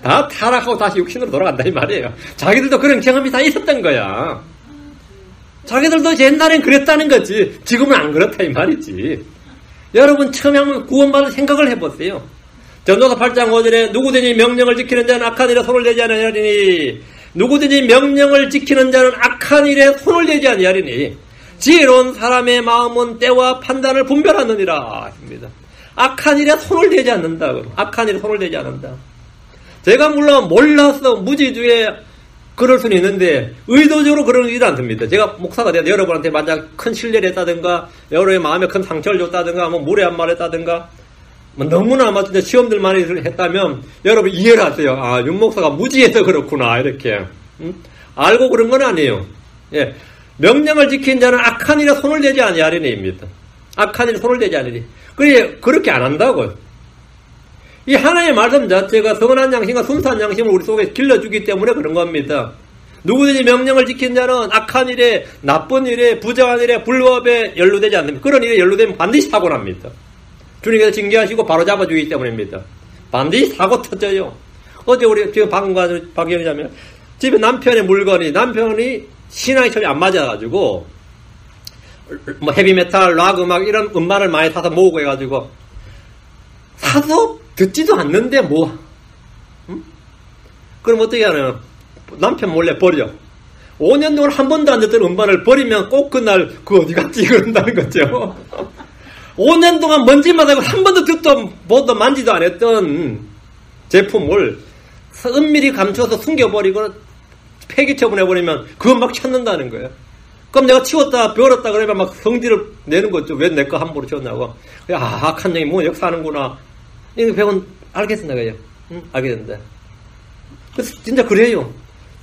[SPEAKER 1] 다 타락하고 다시 육신으로 돌아간다 이 말이에요. 자기들도 그런 경험이 다 있었던 거야. 자기들도 옛날엔 그랬다는 거지. 지금은 안 그렇다 이 말이지. 여러분 처음에 한번 구원받을 생각을 해보세요. 전도서 8장 5절에 누구든지 명령을 지키는 자는 악한 일에 손을 대지 아니하리니 누구든지 명령을 지키는 자는 악한 일에 손을 대지 아니하리니 지혜로운 사람의 마음은 때와 판단을 분별하느니라 했습니다. 악한 일에 손을 대지 않는다. 악한 일에 손을 대지 않는다. 제가 물론 몰라서 무지주에 그럴 수는 있는데 의도적으로 그러지는 않습니다. 제가 목사가 돼서 여러분한테 만약 큰 신뢰를 했다든가 여러분의 마음에 큰 상처를 줬다든가 물에 한 말 했다든가 너무나 진짜 시험들 많이 했다면 여러분 이해를 하세요. 아, 윤 목사가 무지해서 그렇구나 이렇게 알고 그런 건 아니에요. 예, 명령을 지킨 자는 악한 일에 손을 대지 아니하리니입니다. 악한 일에 손을 대지 아니하리니. 그렇게 안 한다고. 이 하나님의 말씀 자체가 선한 양심과 순수한 양심을 우리 속에 길러주기 때문에 그런 겁니다. 누구든지 명령을 지킨 자는 악한 일에, 나쁜 일에, 부정한 일에, 불법에 연루되지 않습니다. 그런 일에 연루되면 반드시 사고 납니다. 주님께서 징계하시고 바로 잡아주기 때문입니다. 반드시 사고 터져요. 어제 우리 지금 방금 박영희자면 집에 남편의 물건이 남편이 신앙이 전혀 안 맞아가지고 뭐 헤비메탈, 락 음악 이런 음반을 많이 사서 모으고 해가지고 사서 듣지도 않는데 뭐 응? 그럼 어떻게 하나요? 남편 몰래 버려. 5년 동안 한 번도 안 듣던 음반을 버리면 꼭 그날 그 어디 갔지 그런다는 거죠. 5년 동안 먼지만 하고 한 번도 듣도 보도 만지도 안 했던 제품을 은밀히 감춰서 숨겨버리고 폐기 처분해버리면 그거 막 찾는다는 거예요. 그럼 내가 치웠다 버렸다 그러면 막 성질을 내는 거죠. 왜 내 거 함부로 치웠냐고. 악한 놈이 뭐 역사하는구나. 이거 배운 알겠습니다. 그요. 응? 알게 된다. 그래서 진짜 그래요.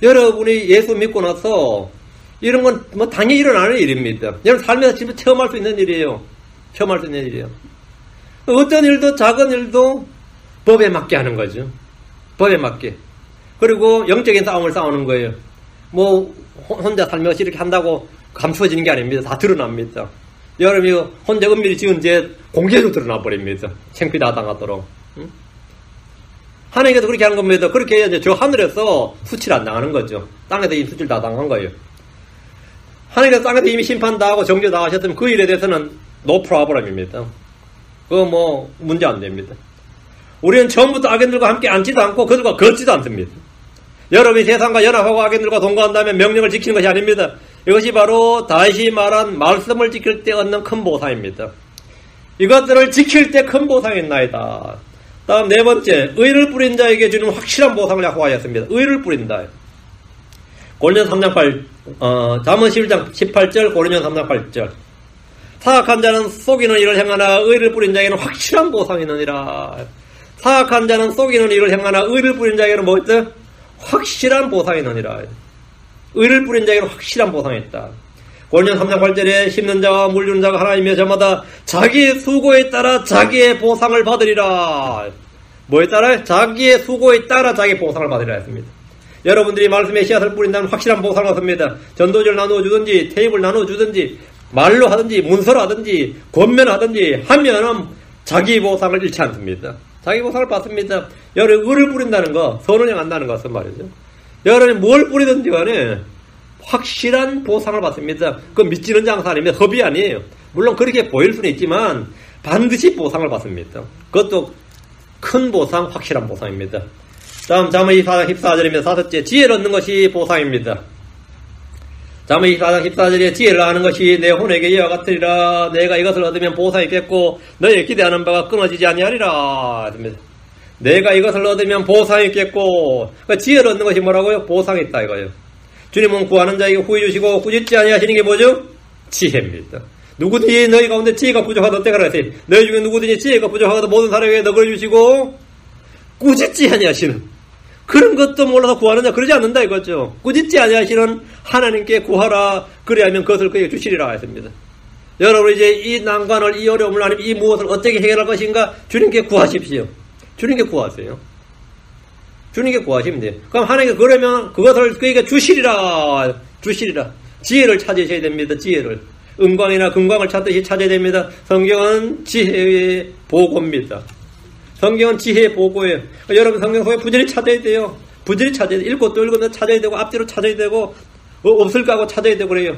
[SPEAKER 1] 여러분이 예수 믿고 나서 이런 건 뭐 당연히 일어나는 일입니다. 여러분 살면서 진짜 처음 할 수 있는 일이에요. 처음 할 수 있는 일이에요. 어떤 일도 작은 일도 법에 맞게 하는 거죠. 법에 맞게. 그리고 영적인 싸움을 싸우는 거예요. 뭐 혼자 살면서 이렇게 한다고 감추어지는 게 아닙니다. 다 드러납니다. 여러분이 혼자 은밀히 지은 죄 공개로 드러나 버립니다. 창피 다 당하도록. 응? 하나님께서 그렇게 하는 겁니다. 그렇게 해야 이제 저 하늘에서 수치를 안 당하는 거죠. 땅에서 이미 수치를 다 당한 거예요. 하나님께서 땅에서 이미 심판 다 하고 정죄 다 하셨으면 그 일에 대해서는 no problem입니다. 그거 뭐 문제 안 됩니다. 우리는 처음부터 악인들과 함께 앉지도 않고 그들과 걷지도 않습니다. 여러분이 세상과 연합하고 악인들과 동거한다면 명령을 지키는 것이 아닙니다. 이것이 바로 다시 말한 말씀을 지킬 때 얻는 큰 보상입니다. 이것들을 지킬 때 큰 보상이 있나이다. 다음 네 번째, 의를 뿌린 자에게 주는 확실한 보상을 약속하였습니다. 의를 뿌린다. 고린도서 3장 8, 잠언 11장 18절, 고린도서 3장 8절. 사악한 자는 속이는 일을 행하나 의를 뿌린 자에게는 확실한 보상이 있느니라. 사악한 자는 속이는 일을 행하나 의를 뿌린 자에게는 뭐 있어요? 확실한 보상이 있느니라. 의를 뿌린 자에게는 확실한 보상이 있다. 고린도서 3장 8절에 심는 자와 물 주는 자가 하나님이여 저마다 자기의 수고에 따라 자기의 보상을 받으리라. 뭐에 따라? 자기의 수고에 따라 자기의 보상을 받으리라 했습니다. 여러분들이 말씀에 씨앗을 뿌린다면 확실한 보상을 얻습니다. 전도지를 나누어 주든지 테이블 나누어 주든지 말로 하든지 문서로 하든지 권면하든지 하면은 자기 보상을 잃지 않습니다. 자기 보상을 받습니다. 여러분 의를 뿌린다는 거 선을 향한다는 것은 말이죠. 여러분이 뭘 뿌리든지 간에 확실한 보상을 받습니다. 그건 믿지는 장사 아닙니다. 허비 아니에요. 물론 그렇게 보일 수는 있지만 반드시 보상을 받습니다. 그것도 큰 보상, 확실한 보상입니다. 다음 잠언 24장 14절입니다. 다섯째, 지혜를 얻는 것이 보상입니다. 잠언 24장 14절에 지혜를 아는 것이 내 혼에게 이와 같으리라. 내가 이것을 얻으면 보상이 있겠고 너의 기대하는 바가 끊어지지 아니하리라. 내가 이것을 얻으면 보상이 있겠고, 그러니까 지혜를 얻는 것이 뭐라고요? 보상이 있다 이거예요. 주님은 구하는 자에게 후히 주시고 꾸짖지 아니하시는 게 뭐죠? 지혜입니다. 누구든지 너희 가운데 지혜가 부족하다 때가 그랬어요. 너희 중에 누구든지 지혜가 부족하다 모든 사람에게 너걸 주시고 꾸짖지 아니하시는, 그런 것도 몰라서 구하는 자 그러지 않는다 이거죠. 꾸짖지 아니하시는 하나님께 구하라. 그래야면 그것을 그에게 주시리라 했습니다. 여러분 이제 이 난관을, 이 어려움을, 아니면 이 무엇을 어떻게 해결할 것인가 주님께 구하십시오. 주님께 구하세요. 주님께 구하시면 돼요. 그럼 하나님께 그러면 그것을 그에게 주시리라. 주시리라. 지혜를 찾으셔야 됩니다. 지혜를. 은광이나 금광을 찾듯이 찾아야 됩니다. 성경은 지혜의 보고입니다. 성경은 지혜의 보고예요. 여러분 성경 속에 부지런히 찾아야 돼요. 부지런히 찾아야 돼요. 읽고 또 읽으면 찾아야 되고 앞뒤로 찾아야 되고 없을까 하고 찾아야 되고 그래요.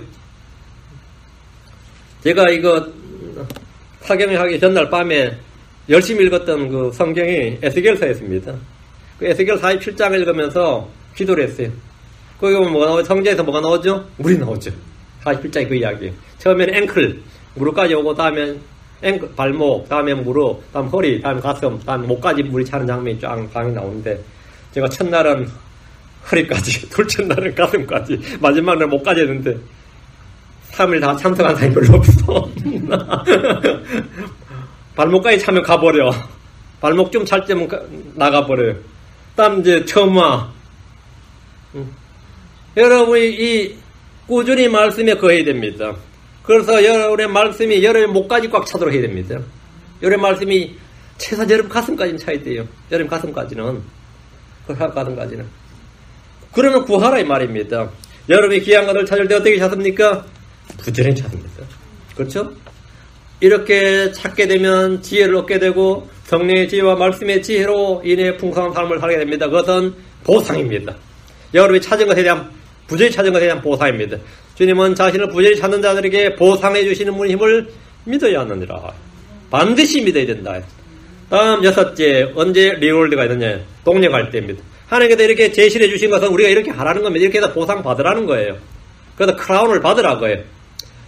[SPEAKER 1] 제가 이거 사경하기 전날 밤에 열심히 읽었던 그 성경이 에스겔서였습니다. 그 에스겔 47장을 읽으면서 기도를 했어요. 거기 보면 뭐가 나오죠? 성경에서 뭐가 나오죠? 물이 나오죠. 47장이 그 이야기예요. 처음에는 앵클, 무릎까지 오고, 다음엔 발목, 다음에 무릎, 다음 허리, 다음 가슴, 다음 목까지 물이 차는 장면이 쫙 방이 나오는데, 제가 첫날은 허리까지, 둘째 날은 가슴까지, 마지막 날 목까지 했는데 3일 다 참석한 사람이 별로 없어. 발목까지 차면 가버려. 발목 좀 찰 때면 나가버려요. 다음 이제 처마. 여러분이 이 꾸준히 말씀에 거해야 됩니다. 그래서 여러분의 말씀이 여러분의 목까지 꽉 차도록 해야 됩니다. 여러분의 말씀이 최소한 여러분 가슴까지는 차야 돼요. 여러분 가슴까지는. 가슴까지는. 그러면 구하라 이 말입니다. 여러분이 귀한 것을 찾을 때 어떻게 찾습니까? 부지런히 찾습니다. 그렇죠? 이렇게 찾게 되면 지혜를 얻게 되고 성령의 지혜와 말씀의 지혜로 인해 풍성한 삶을 살게 됩니다. 그것은 보상입니다. 여러분이 찾은 것에 대한 부지런히 찾은 것에 대한 보상입니다. 주님은 자신을 부지런히 찾는 자들에게 보상해 주시는 분의 힘을 믿어야 하느니라. 반드시 믿어야 된다. 다음 여섯째, 언제 리월드가 있느냐? 동력할 때입니다. 하나님께서 이렇게 제시해 주신 것은 우리가 이렇게 하라는 겁니다. 이렇게 해서 보상 받으라는 거예요. 그래서 크라운을 받으라고 해요.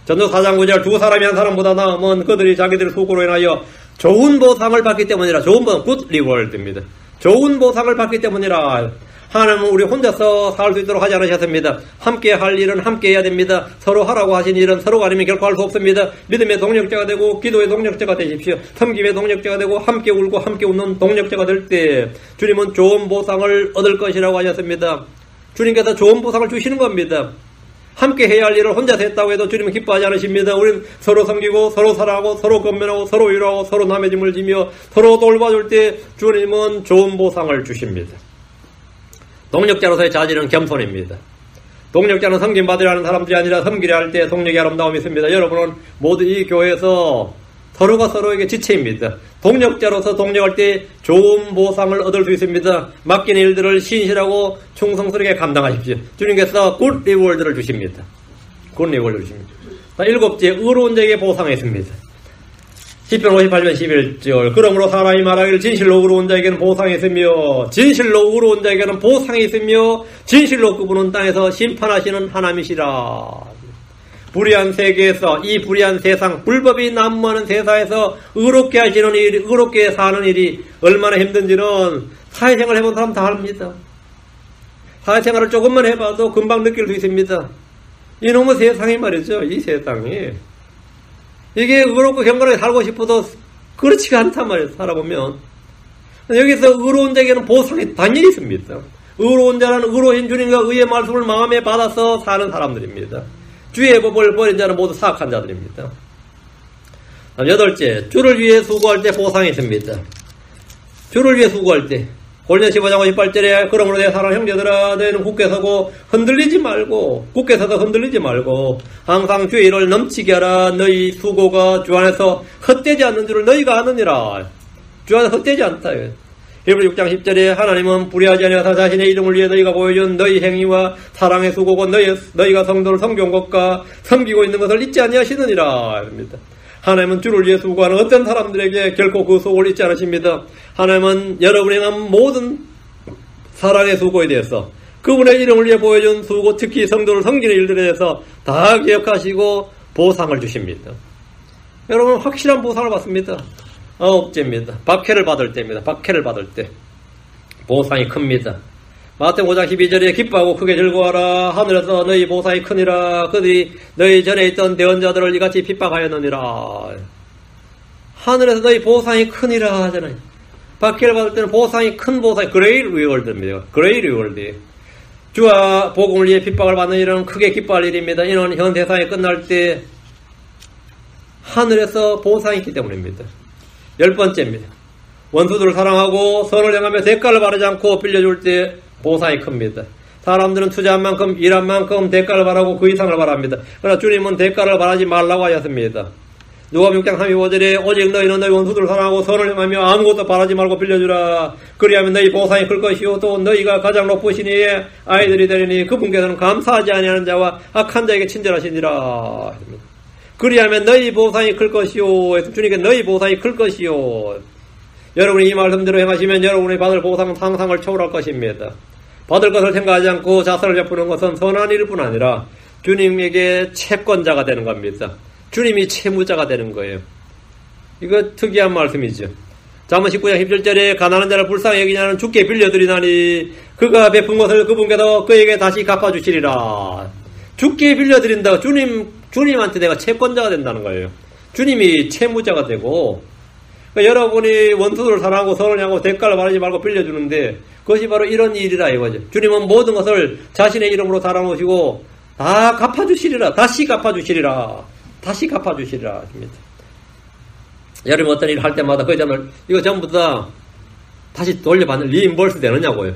[SPEAKER 1] 전도 4장 9절 두 사람이 한 사람보다 나으면 그들이 자기들의 수고로 인하여 좋은 보상을 받기 때문이라. 좋은 보상, 굿 리월드입니다. 좋은 보상을 받기 때문이라. 하나님은 우리 혼자서 살 수 있도록 하지 않으셨습니다. 함께 할 일은 함께 해야 됩니다. 서로 하라고 하신 일은 서로가 아니면 결코 할 수 없습니다. 믿음의 동력자가 되고 기도의 동력자가 되십시오. 섬김의 동력자가 되고 함께 울고 함께 웃는 동력자가 될 때 주님은 좋은 보상을 얻을 것이라고 하셨습니다. 주님께서 좋은 보상을 주시는 겁니다. 함께 해야 할 일을 혼자서 했다고 해도 주님은 기뻐하지 않으십니다. 우리는 서로 섬기고 서로 사랑하고 서로 건면하고 서로 위로하고 서로 남의 짐을 지며 서로 돌봐줄 때 주님은 좋은 보상을 주십니다. 동력자로서의 자질은 겸손입니다. 동력자는 섬김받으려 하는 사람들이 아니라 섬기려 할 때 동력이 아름다움이 있습니다. 여러분은 모두 이 교회에서 서로가 서로에게 지체입니다. 동력자로서 동력할 때 좋은 보상을 얻을 수 있습니다. 맡긴 일들을 신실하고 충성스럽게 감당하십시오. 주님께서 굿 리월드를 주십니다. 굿 리월드를 주십니다. 일곱째, 의로운 자에게 보상했습니다. 10편 58편 11절 그러므로 사람이 말하기를 진실로 의로운 자에게는 보상이 있으며 진실로 의로운 자에게는 보상이 있으며 진실로 그분은 땅에서 심판하시는 하나님이시라. 불의한 세계에서 이 불의한 세상 불법이 난무하는 세상에서 의롭게 하시는 일, 의롭게 사는 일이 얼마나 힘든지는 사회생활 해본 사람 다 압니다. 사회생활을 조금만 해봐도 금방 느낄 수 있습니다. 이놈의 세상이 말이죠. 이 세상이 이게 의롭고 경건하게 살고 싶어도 그렇지가 않단 말이에요. 살아보면 여기서 의로운 자에게는 보상이 당연히 있습니다. 의로운 자는 의로운 주님과 의의 말씀을 마음에 받아서 사는 사람들입니다. 주의 법을 버린 자는 모두 사악한 자들입니다. 여덟째, 주를 위해 수고할 때 보상이 있습니다. 주를 위해 수고할 때 골로새 15장 58절에 그러므로 내 사랑하는 형제들아 너희는 굳게 서고 흔들리지 말고 굳게 서서 흔들리지 말고 항상 주의 일을 넘치게 하라. 너희 수고가 주 안에서 헛되지 않는 줄을 너희가 아느니라. 주 안에서 헛되지 않다. 히브리 6장 10절에 하나님은 불의하지 아니하사 자신의 이름을 위해 너희가 보여준 너희 행위와 사랑의 수고고 너희가 성도를 섬겨온 것과 섬기고 있는 것을 잊지 아니하시느니라. 하나님은 주를 위해 수고하는 어떤 사람들에게 결코 그 수고를 잊지 않으십니다. 하나님은 여러분이 행한 모든 사랑의 수고에 대해서 그분의 이름을 위해 보여준 수고, 특히 성도를 섬기는 일들에 대해서 다 기억하시고 보상을 주십니다. 여러분 확실한 보상을 받습니다. 아홉째입니다. 박해를 받을 때입니다. 박해를 받을 때 보상이 큽니다. 마태복음 5장 12절에 기뻐하고 크게 즐거워하라. 하늘에서 너희 보상이 크니라. 그들이 너희 전에 있던 대언자들을 이같이 핍박하였느니라. 하늘에서 너희 보상이 크니라 하잖아요. 박해를 받을 때는 보상이 큰 보상이 그레이트 리월드입니다. 그레이트 리월드. 주와 복음을 위해 핍박을 받는 일은 크게 기뻐할 일입니다. 이는 현 세상이 끝날 때 하늘에서 보상이 있기 때문입니다. 10번째입니다. 원수들을 사랑하고 선을 행하며 대가를 바라지 않고 빌려줄 때 보상이 큽니다. 사람들은 투자한 만큼 일한 만큼 대가를 바라고 그 이상을 바랍니다. 그러나 주님은 대가를 바라지 말라고 하셨습니다. 누가복음 6장 35절에 오직 너희는 너희 원수들을 사랑하고 선을 행하며 아무것도 바라지 말고 빌려주라. 그리하면 너희 보상이 클 것이요 또 너희가 가장 높으신 이의 아이들이 되리니 그분께서는 감사하지 아니하는 자와 악한 자에게 친절하시니라. 그리하면 너희 보상이 클 것이요. 주님께 너희 보상이 클 것이요. 여러분이 이 말씀대로 행하시면 여러분이 받을 보상은 상상을 초월할 것입니다. 받을 것을 생각하지 않고 자살을 베푸는 것은 선한 일뿐 아니라 주님에게 채권자가 되는 겁니다. 주님이 채무자가 되는 거예요. 이거 특이한 말씀이죠. 잠언 19장 17절에 가난한 자를 불쌍히 여기냐는 주께 빌려드리나니 그가 베푼 것을 그분께서 그에게 다시 갚아주시리라. 주께 빌려드린다고 주님한테 내가 채권자가 된다는 거예요. 주님이 채무자가 되고 그러니까 여러분이 원수들을 사랑하고 선을 향하고 대가를 바라지 말고 빌려주는데 그것이 바로 이런 일이라 이거죠. 주님은 모든 것을 자신의 이름으로 달아놓으시고 다 갚아주시리라. 다시 갚아주시리라. 다시 갚아주시리라 하십니다. 여러분 어떤 일을 할 때마다 그 점을 이거 전부 다 다시 돌려받는 리임버스 되느냐고요.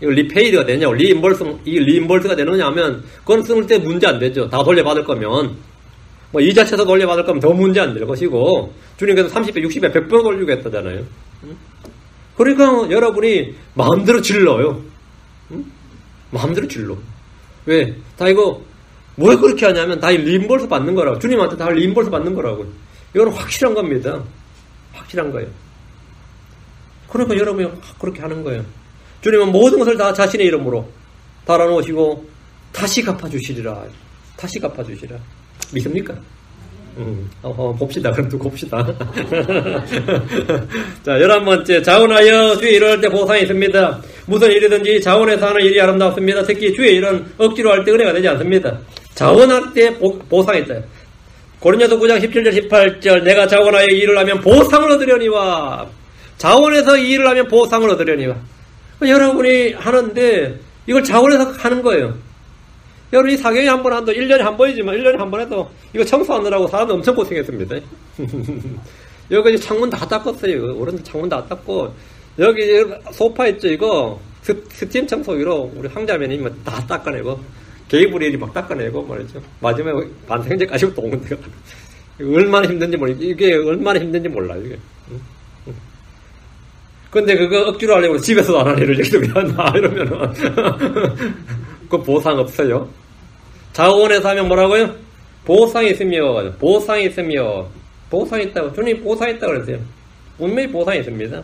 [SPEAKER 1] 이거 리페이드가 되느냐고. 리임버스가 되느냐 하면 그건 쓸 때 문제 안 되죠. 다 돌려받을 거면 뭐 이자쳐서 돌려받을 거면 더 문제 안 될 것이고 주님께서 30배, 60배, 100배 돌리겠다잖아요. 그러니까 여러분이 마음대로 질러요. 마음대로 질러. 왜? 다 이거 왜 그렇게 하냐면 다 리임버스 받는 거라고. 주님한테 다 리임버스 받는 거라고. 이건 확실한 겁니다. 확실한 거예요. 그러니까 여러분이 그렇게 하는 거예요. 주님은 모든 것을 다 자신의 이름으로 달아놓으시고 다시 갚아주시리라. 다시 갚아주시리라. 믿습니까? 봅시다. 그럼 또 봅시다. 자, 11번째. 자원하여 주의 일을 할 때 보상이 있습니다. 무슨 일이든지 자원해서 하는 일이 아름답습니다. 특히 주의 일은 억지로 할 때 은혜가 되지 않습니다. 자원할 때 보상이 있어요. 고린도서 9장 17절 18절 내가 자원하여 일을 하면 보상을 얻으려니와 자원해서 이 일을 하면 보상을 얻으려니와 여러분이 하는데 이걸 자원해서 하는 거예요. 여러분이 사경에 한 번 한도 1년에 한 번이지만 1년에 한 번 해도 이거 청소하느라고 사람들 엄청 고생했습니다. 여기 창문 다 닦았어요. 어른들 창문 다 닦고 여기 소파 있죠. 이거 스팀 청소기로 우리 황자매님이 다 닦아내고 게이브리엘이 막 닦아내고 말이죠. 마지막에 반생제까지 또 오는데요. 얼마나 힘든지 모르겠어요. 이게 얼마나 힘든지 몰라요. 이게. 근데 그거 억지로 하려고 집에서도 안 하려고 여기서 왜 한다 이러면은 그 보상 없어요. 자원에서 하면 뭐라고요? 보상이 있으며 보상이 있으며 보상이 있다고 주님 보상이 있다고 그랬어요. 분명히 보상이 있습니다.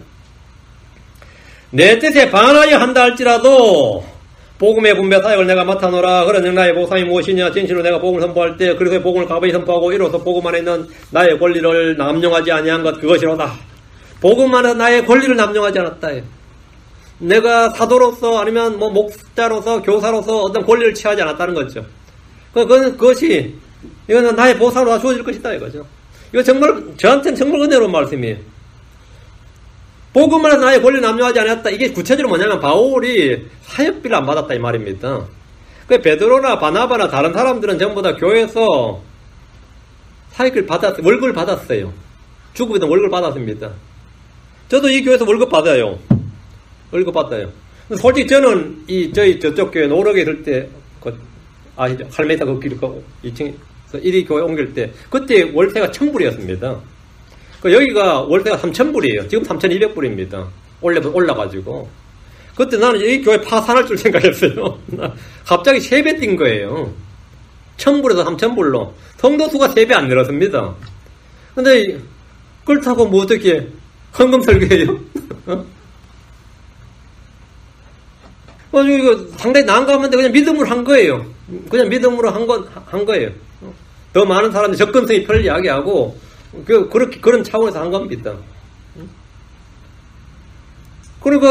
[SPEAKER 1] 내 뜻에 반하여 한다 할지라도 복음의 분배 사역을 내가 맡아노라. 그런 나의 보상이 무엇이냐? 진실로 내가 복음을 선포할 때 그래서 복음을 가만히 선포하고 이로써 복음 안에 있는 나의 권리를 남용하지 아니한 것 그것이로다. 복음 안에 나의 권리를 남용하지 않았다. 내가 사도로서 아니면 뭐 목자로서 교사로서 어떤 권리를 취하지 않았다는 거죠. 그것이 이거는 나의 보상으로 다 주어질 것이다 이거죠. 이거 정말 저한테는 정말 은혜로운 말씀이에요. 복음 안에 나의 권리를 남용하지 않았다. 이게 구체적으로 뭐냐면 바울이 사역비를 안 받았다 이 말입니다. 그 베드로나 바나바나 다른 사람들은 전부 다 교회에서 사역비를 받았어요. 월급을 받았어요. 주급이든 월급을 받았습니다. 저도 이 교회에서 월급 받아요. 월급 받아요. 솔직히 저는 저쪽 교회 노력에 있을 때, 아시죠? 할메이사 그 길, 2층, 1위 교회 옮길 때, 그때 월세가 1,000불이었습니다. 여기가 월세가 3,000불이에요. 지금 3,200불입니다. 올라가지고. 그때 나는 이 교회 파산할 줄 생각했어요. 갑자기 3배 뛴 거예요. 1,000불에서 3,000불로. 성도수가 3배 안 늘었습니다. 근데, 그렇다고 뭐 어떻게, 헌금 설계해요? 이거 상당히 난감한데 그냥 믿음으로 한 거예요. 그냥 믿음으로 한 거예요. 더 많은 사람들이 접근성이 편리하게 그런 차원에서 한 겁니다. 그리고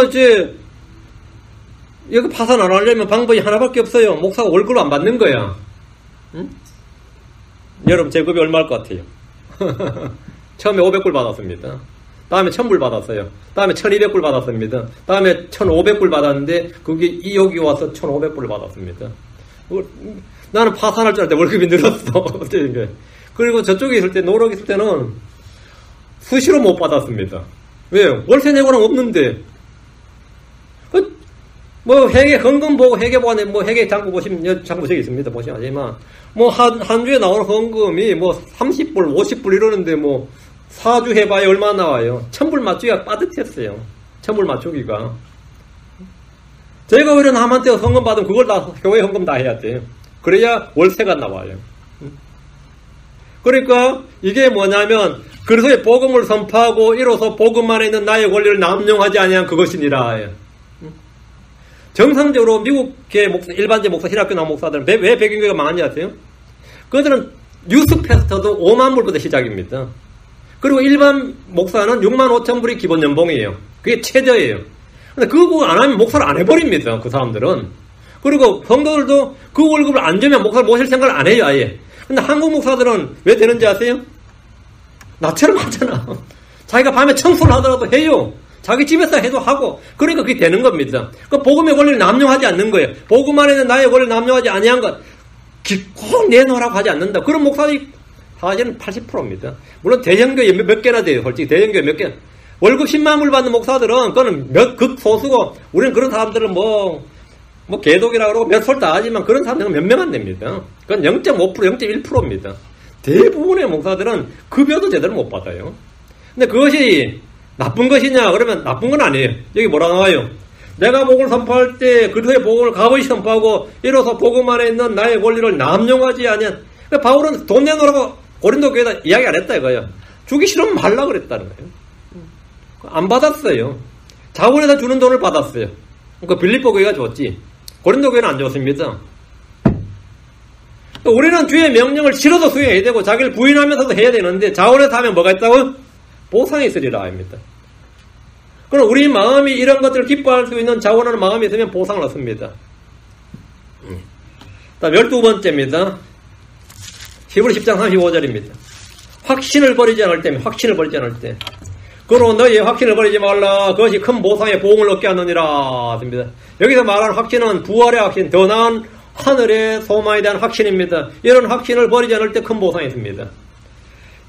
[SPEAKER 1] 여기 파산 안 하려면 방법이 하나밖에 없어요. 목사가 월급을 안 받는 거야. 여러분, 제 급이 얼마일 것 같아요? 처음에 500불 받았습니다. 다음에 1000불 받았어요. 다음에 1200불 받았습니다. 다음에 1500불 받았는데, 여기 와서 1500불을 받았습니다. 나는 파산할 줄 알았는데 월급이 늘었어. 그리고 저쪽에 있을 때, 노력에 있을 때는 수시로 못 받았습니다. 왜요? 월세 내고는 없는데. 회계, 헌금 보고, 회계 보고, 회계 장부 보시면, 장부 저기 있습니다. 보시면 하지만, 한 주에 나오는 헌금이 30불, 50불 이러는데 4주 해봐야 얼마 나와요? 1,000불 맞추기가 빠듯했어요. 1,000불 맞추기가. 저희가 오히려 남한테 헌금 받으면 그걸 다, 교회 헌금 다 해야 돼요. 그래야 월세가 나와요. 그러니까 이게 뭐냐면, 그래서 복음을 선포하고 이로써 복음 안에 있는 나의 권리를 남용하지 아니한 그것이니라. 정상적으로 미국계 목사, 일반적 목사, 신학교 나온 목사들은 왜 백인교회가 망한지 아세요? 그들은 뉴스페스터도 5만 불부터 시작입니다. 그리고 일반 목사는 6만 5천 불이 기본 연봉이에요. 그게 최저예요. 근데 그거 안 하면 목사를 안 해버립니다. 그 사람들은. 그리고 성도들도 그 월급을 안 주면 목사를 모실 생각을 안 해요, 아예. 근데 한국 목사들은 왜 되는지 아세요? 나처럼 하잖아. 자기가 밤에 청소를 하더라도 해요. 자기 집에서 해도 하고. 그러니까 그게 되는 겁니다. 그 복음의 권리를 남용하지 않는 거예요. 복음 안에는 나의 권리를 남용하지 아니한 것. 꼭 내놓으라고 하지 않는다. 그런 목사들이 사실은 80%입니다. 물론 대형교회 몇 개나 돼요. 솔직히 대형교회 몇 개. 월급 10만 불 받는 목사들은 그거는 극소수고 우리는 그런 사람들은 개독이라고 그러고 몇 솔 다 하지만 그런 사람들은 몇 명 안 됩니다. 그건 0.5%, 0.1%입니다. 대부분의 목사들은 급여도 제대로 못 받아요. 근데 그것이 나쁜 것이냐? 그러면 나쁜 건 아니에요. 여기 뭐라 나와요? 내가 복음을 선포할 때 그리스도의 복음을 값없이 선포하고 이로써 복음 안에 있는 나의 권리를 남용하지 아니한. 그러니까 바울은 돈 내놓으라고 고린도 교회에다 이야기 안 했다 이거예요. 주기 싫으면 말라 그랬다는 거예요. 안 받았어요. 자원에다 주는 돈을 받았어요. 그러니까 빌립보 교회가 줬지. 고린도 교회는 안 줬습니다. 우리는 주의 명령을 싫어도 수행해야 되고 자기를 부인하면서도 해야 되는데 자원에서 하면 뭐가 있다고? 보상이 있으리라 합니다. 그럼 우리 마음이 이런 것들을 기뻐할 수 있는 자원하는 마음이 있으면 보상을 얻습니다. 다음 12번째입니다. 히브리 10장 35절입니다. 확신을 버리지 않을 때입니다. 확신을 버리지 않을 때. 그러므로 너희의 확신을 버리지 말라. 그것이 큰 보상의 보응을 얻게 하느니라. 습니다. 여기서 말하는 확신은 부활의 확신, 더 나은 하늘의 소망에 대한 확신입니다. 이런 확신을 버리지 않을 때 큰 보상이 있습니다.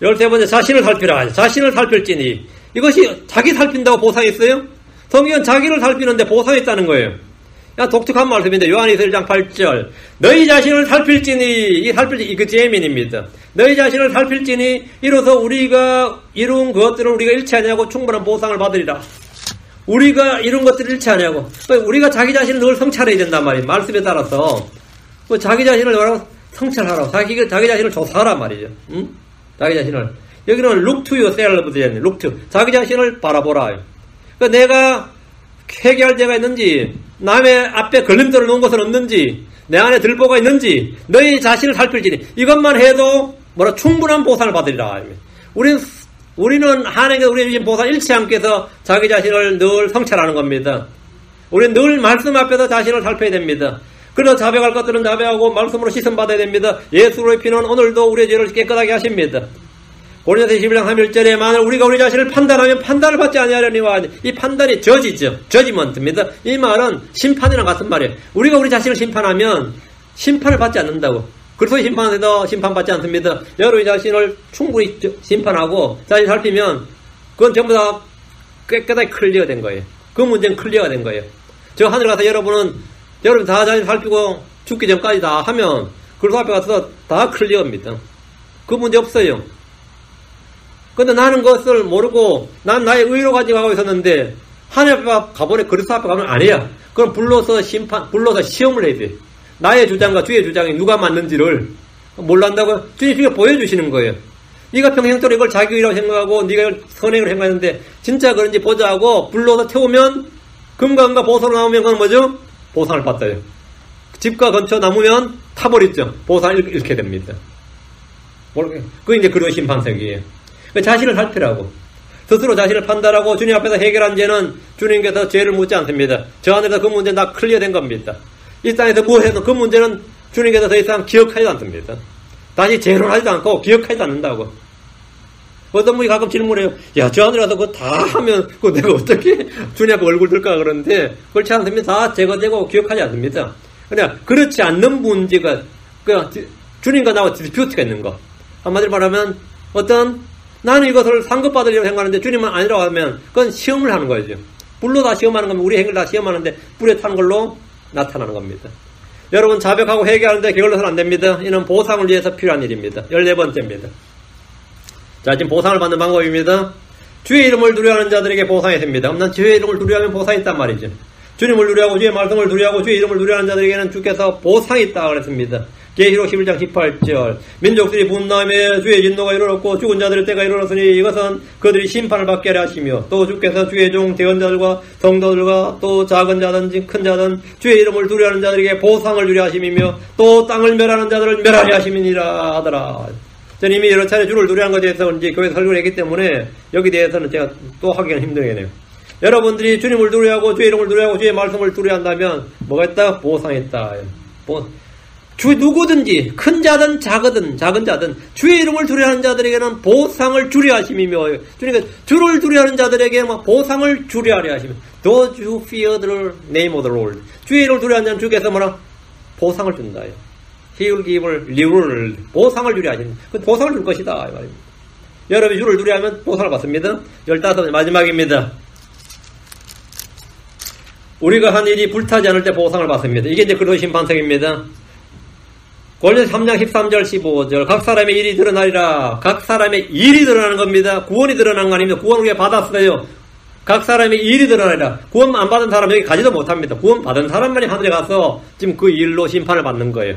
[SPEAKER 1] 13번째, 자신을 살피라. 자신을 살필지니. 이것이 자기 살핀다고 보상이 있어요? 성경은 자기를 살피는데 보상이 있다는 거예요. 독특한 말씀인데 요한일서 1장 8절 너희 자신을 살필지니 이 살필지 이그 제민입니다. 너희 자신을 살필지니 이로써 우리가 이룬 것들을 우리가 일치하냐고 충분한 보상을 받으리라. 우리가 이룬 것들을 일치하냐고. 우리가 자기 자신을 늘 성찰해야 된단 말이에요. 말씀에 따라서 자기 자신을 뭐라고 성찰하라고. 자기 자신을 조사하란 말이죠. 응? 자기 자신을. 여기는 look to yourself 되잖아요. look to. 자기 자신을 바라보라. 그러니까 내가 회개할 때가 있는지, 남의 앞에 걸림돌을 놓은 것은 없는지, 내 안에 들보가 있는지, 너희 자신을 살필지니 이것만 해도 충분한 보상을 받으리라. 우리는 하나님께 우리의 주신 보상 잃지 않게 해서 자기 자신을 늘 성찰하는 겁니다. 우리는 늘 말씀 앞에서 자신을 살펴야 됩니다. 그래서 자백할 것들은 자백하고 말씀으로 씻음받아야 됩니다. 예수로의 피는 오늘도 우리의 죄를 깨끗하게 하십니다. 고린도서 11장 31절에 만일 우리가 우리 자신을 판단하면 판단을 받지 아니하려니와 이 판단이 저지죠. 저지먼트입니다. 이 말은 심판이랑 같은 말이에요. 우리가 우리 자신을 심판하면 심판을 받지 않는다고. 그리스도의 심판에도 심판받지 않습니다. 여러분이 자신을 충분히 심판하고 자신 살피면 그건 전부 다 깨끗하게 클리어 된 거예요. 그 문제는 클리어가 된 거예요. 저 하늘 가서 여러분 다 자신 살피고 죽기 전까지 다 하면 그리스도 앞에 가서 다 클리어입니다. 그 문제 없어요. 근데 나는 그것을 모르고 난 나의 의로 가지고 가고 있었는데 하나님 앞에 가보니 그리스도 앞에 가면 안 해요. 그럼 불러서 시험을 해야 돼. 나의 주장과 주의 주장이 누가 맞는지를 몰란다고 주님이 보여주시는 거예요. 네가 평생도록 이걸 자기 의라고 생각하고 네가 이걸 선행을 생각하는데 진짜 그런지 보자 하고 불러서 태우면 금강과 보석으로 나오면 그건 뭐죠? 보상을 받아요. 집과 근처 남으면 타버리죠. 보상을 잃게 됩니다. 그게 이제 그런 심판석이에요. 자신을 살피라고. 스스로 자신을 판단하고 주님 앞에서 해결한 죄는 주님께서 죄를 묻지 않습니다. 저 안에서 그 문제는 다 클리어된 겁니다. 이 땅에서 뭐 해도 그 문제는 주님께서 더 이상 기억하지도 않습니다. 다시 재론하지도 않고 기억하지도 않는다고. 어떤 분이 가끔 질문해요. 야, 저 안에 가서 그거 다 하면 그거 내가 어떻게 주님 앞에 얼굴 들까 그러는데 그렇지 않습니다. 다 제거되고 기억하지 않습니다. 그냥 그렇지 않는 문제가 주님과 나와 디스퓨트가 있는 거. 한마디로 말하면 나는 이것을 상급받으려고 생각하는데 주님은 아니라고 하면 그건 시험을 하는 거죠. 불로 다 시험하는 겁니다. 우리 행위를 다 시험하는데 불에 타는 걸로 나타나는 겁니다. 여러분 자백하고 회개하는데 게을러서는 안 됩니다. 이는 보상을 위해서 필요한 일입니다. 14번째입니다. 자, 지금 보상을 받는 방법입니다. 주의 이름을 두려워하는 자들에게 보상이 됩니다. 그럼 난 주의 이름을 두려워하면 보상이 있단 말이죠. 주님을 두려워하고 주의 말씀을 두려워하고 주의 이름을 두려워하는 자들에게는 주께서 보상이 있다 그랬습니다. 계시록 11장 18절 민족들이 분노하며 주의 진노가 이르렀고 죽은 자들의 때가 이르렀으니 이것은 그들이 심판을 받게 하려 하시며 또 주께서 주의 종 대언자들과 성도들과 또 작은 자든지 큰 자든 주의 이름을 두려워하는 자들에게 보상을 주려 하심이며 또 땅을 멸하는 자들을 멸하려 하심이니라 하더라. 저는 이미 여러 차례 주를 두려워하는 것에 대해서 이제 교회에서 설교를 했기 때문에 여기 대해서는 제가 또 하기가 힘들겠네요. 여러분들이 주님을 두려워하고 주의 이름을 두려워하고 주의 말씀을 두려워한다면 뭐가 있다? 보상이 있다. 주 누구든지 큰 자든 작은 자든 주의 이름을 두려워하는 자들에게는 보상을 주려 하심이며 주님께서 주를 두려워하는 자들에게는 보상을 주려 하려 하시며 Those who fear the name of the Lord 주의 이름을 두려워하는 자는 주께서 보상을 준다. He will give reward 보상을 주려 하시는 보상을 줄 것이다 이 말입니다. 여러분이 주를 두려워하면 보상을 받습니다. 15번째 마지막입니다. 우리가 한 일이 불타지 않을 때 보상을 받습니다. 이게 이제 그리스도 심판석입니다. 골로새 3장 13절 15절 각 사람의 일이 드러나리라. 각 사람의 일이 드러나는 겁니다. 구원이 드러나는 거 아닙니다. 구원을 우리가 받았어요. 각 사람의 일이 드러나리라. 구원 안 받은 사람 여기 가지도 못합니다. 구원 받은 사람만이 하늘에 가서 지금 그 일로 심판을 받는 거예요.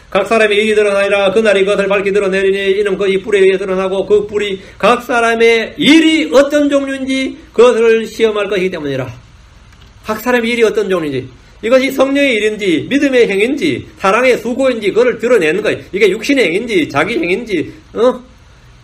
[SPEAKER 1] 각 사람의 일이 드러나리라. 그날이 그것을 밝히 드러내리니 이는 그 이 뿔에 의해 드러나고 그 뿔이 각 사람의 일이 어떤 종류인지 그것을 시험할 것이기 때문이라. 각 사람의 일이 어떤 종류인지, 이것이 성령의 일인지 믿음의 행인지 사랑의 수고인지 그걸 드러내는 거예요. 이게 육신의 행인지 자기 행인지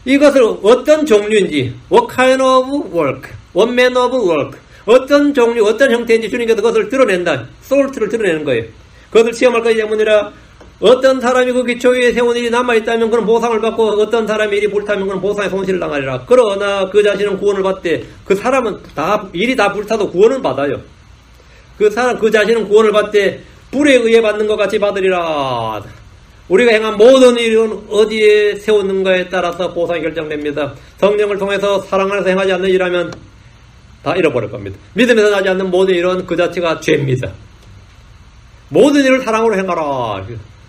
[SPEAKER 1] 이것을 어떤 종류인지 what kind of work, what man of work, 어떤 종류 어떤 형태인지 주님께서 그것을 드러낸다. 솔트를 드러내는 거예요. 그것을 시험할 것이기 때문이라. 어떤 사람이 그 기초 위에 세운 일이 남아있다면 그는 보상을 받고 어떤 사람의 일이 불타면 그는 보상의 손실을 당하리라. 그러나 그 자신은 구원을 받되 그 사람은 다 일이 다 불타도 구원을 받아요. 그 자신은 구원을 받되 불에 의해 받는 것 같이 받으리라. 우리가 행한 모든 일은 어디에 세웠는가에 따라서 보상이 결정됩니다. 성령을 통해서 사랑 안에서 행하지 않는 일하면 다 잃어버릴 겁니다. 믿음에서 나지 않는 모든 일은 그 자체가 죄입니다. 모든 일을 사랑으로 행하라.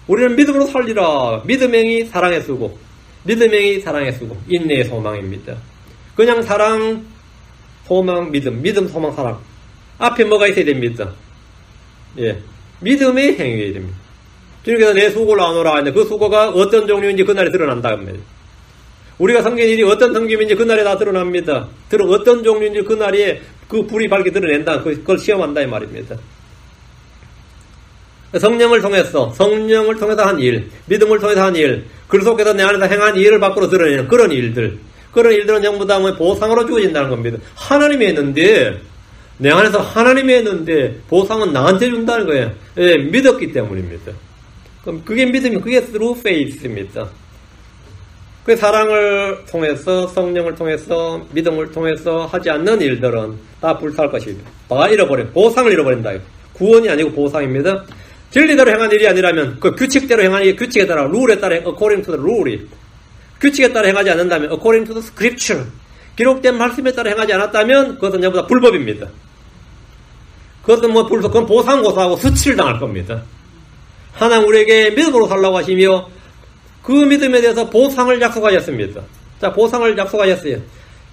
[SPEAKER 1] 우리는 믿음으로 살리라. 믿음행이 사랑의 수고, 믿음행이 사랑의 수고, 인내의 소망입니다. 그냥 사랑, 소망, 믿음, 소망, 사랑. 앞에 뭐가 있어야 됩니다. 예, 믿음의 행위가 됩니다. 주님께서 내 수고를 나누라 하는데 그 수고가 어떤 종류인지 그날에 드러난다 합니다. 우리가 섬긴 일이 어떤 섬김인지 그날에 다 드러납니다. 어떤 종류인지 그날에 그 불이 밝게 드러낸다. 그걸 시험한다 이 말입니다. 성령을 통해서 한 일, 믿음을 통해서 한 일, 그리스도께서 내 안에서 행한 일을 밖으로 드러내는 그런 일들은 전부 다 보상으로 주어진다는 겁니다. 하나님이 했는데, 내 안에서 하나님이 했는데 보상은 나한테 준다는 거예요. 예, 믿었기 때문입니다. 그럼 그게 믿음이, 그게 through faith입니다. 그 사랑을 통해서, 성령을 통해서, 믿음을 통해서 하지 않는 일들은 다 불탈 것입니다. 다 보상을 잃어버린다. 구원이 아니고 보상입니다. 진리대로 행한 일이 아니라면, 그 규칙대로 행한 일이 규칙에 따라, 룰에 따라, according to the rule. 규칙에 따라 행하지 않는다면, according to the scripture. 기록된 말씀에 따라 행하지 않았다면, 그것은 전부 다 불법입니다. 그건 보상고사하고 수치를 당할 겁니다. 하나님 우리에게 믿음으로 살라고 하시며, 그 믿음에 대해서 보상을 약속하셨습니다. 자, 보상을 약속하셨어요.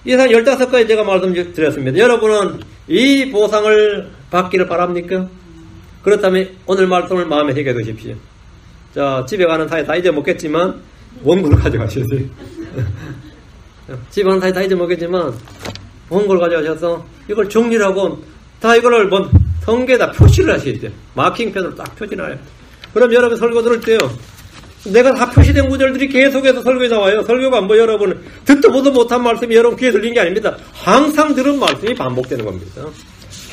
[SPEAKER 1] 이상 15가지 제가 말씀드렸습니다. 여러분은 이 보상을 받기를 바랍니까? 그렇다면 오늘 말씀을 마음에 새겨 두십시오. 자, 집에 가는 사이 다 잊어먹겠지만 원고를 가져가셔야 돼요. 집에 가는 사이 다 잊어먹겠지만 원고를 가져가셔서 이걸 정리를 하고 다 이거를 성게에다 표시를 하셔야 돼요. 마킹펜으로 딱 표시를 해요. 그럼 여러분 설교 들을 때요, 내가 다 표시된 구절들이 계속해서 설교에 나와요. 설교가 여러분 듣도 보도 못한 말씀이 여러분 귀에 들린 게 아닙니다. 항상 들은 말씀이 반복되는 겁니다.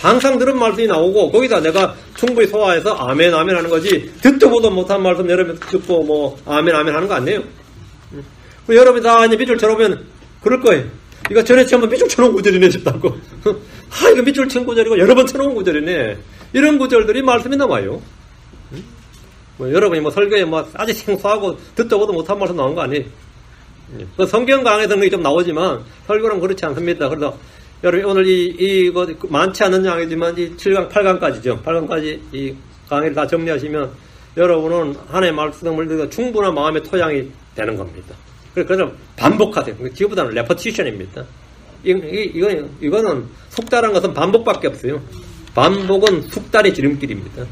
[SPEAKER 1] 항상 들은 말씀이 나오고 거기다 내가 충분히 소화해서 아멘 하는 거지, 듣도 보도 못한 말씀 여러분 듣고 아멘 하는 거 아니에요. 여러분이 다 이제 밑줄 쳐놓으면 그럴 거예요. 이거 전에 처음 밑줄 쳐놓은 구절이네 싶다고. 이거 밑줄 친 구절이고 여러 번 쳐놓은 구절이네. 이런 구절들이 말씀이 나와요. 여러분이 설교에 아주 생소하고 듣도 보도 못한 말씀 나온 거 아니에요. 성경 강의에서는 그게 좀 나오지만 설교는 그렇지 않습니다. 그래서 여러분 오늘 이거 많지 않은 양이지만 7강, 8강까지죠. 8강까지 이 강의를 다 정리하시면 여러분은 하나님의 말씀을 듣고 충분한 마음의 토양이 되는 겁니다. 그래서 반복하세요. 지금보다는 레퍼티션입니다. 이거는 속달한 것은 반복밖에 없어요. 반복은 속달의 지름길입니다.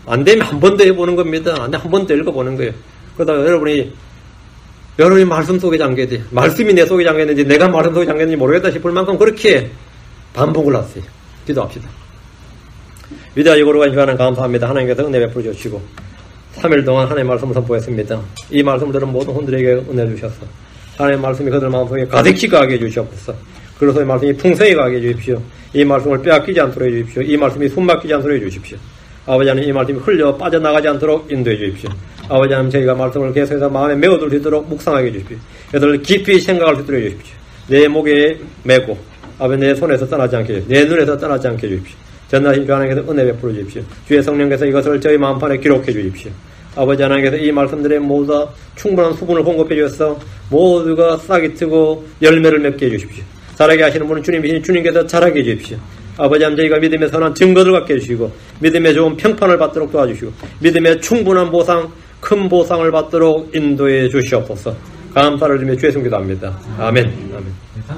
[SPEAKER 1] 안 되면 한 번 더 해보는 겁니다. 안 되면 한 번 더 읽어보는 거예요. 그러다가 여러분이 말씀 속에 잠겨야 돼. 말씀이 내 속에 잠겼는지 내가 말씀 속에 잠겼는지 모르겠다 싶을 만큼 그렇게 반복을 하세요. 기도합시다. 위대하고 거룩한 주하나님 감사합니다. 하나님께서 은혜 베풀어 주시고 3일 동안 하나님의 말씀을 선포했습니다. 이 말씀을 들은 모든 혼들에게 은혜 주셔서 하나님의 말씀이 그들 마음속에 가득히 가게 해주시옵소서. 그래서 이 말씀이 풍성히 가게 해주십시오. 이 말씀을 빼앗기지 않도록 해주십시오. 이 말씀이 숨막히지 않도록 해주십시오. 아버지 하나님, 이 말씀이 흘려 빠져나가지 않도록 인도해 주십시오. 아버지 하나님, 저희가 말씀을 계속해서 마음에 메어둘 수 있도록 묵상하게 해주십시오. 이들을 깊이 생각할 수 있도록 해주십시오. 내 목에 메고 아버지 내 손에서 떠나지 않게 해주십시오. 내 눈에서 떠나지 않게 해주십시오. 전능하신 주 하나님께서 은혜 베풀어 주십시오. 주의 성령께서 이것을 저희 마음판에 기록해 주십시오. 아버지 하나님께서 이 말씀들에 모두 다 충분한 수분을 공급해 주셔서 모두가 싹이 트고 열매를 맺게 해주십시오. 자라게 하시는 분은 주님이시니 주님께서 자라게 해주십시오. 아버지 하나님, 저희가 믿음의 선한 증거를 갖게 해주시고 믿음의 좋은 평판을 받도록 도와주시고 믿음의 충분한 보상, 큰 보상을 받도록 인도해 주시옵소서. 감사를 드리며 주의 성기도합니다. 아멘. 아멘.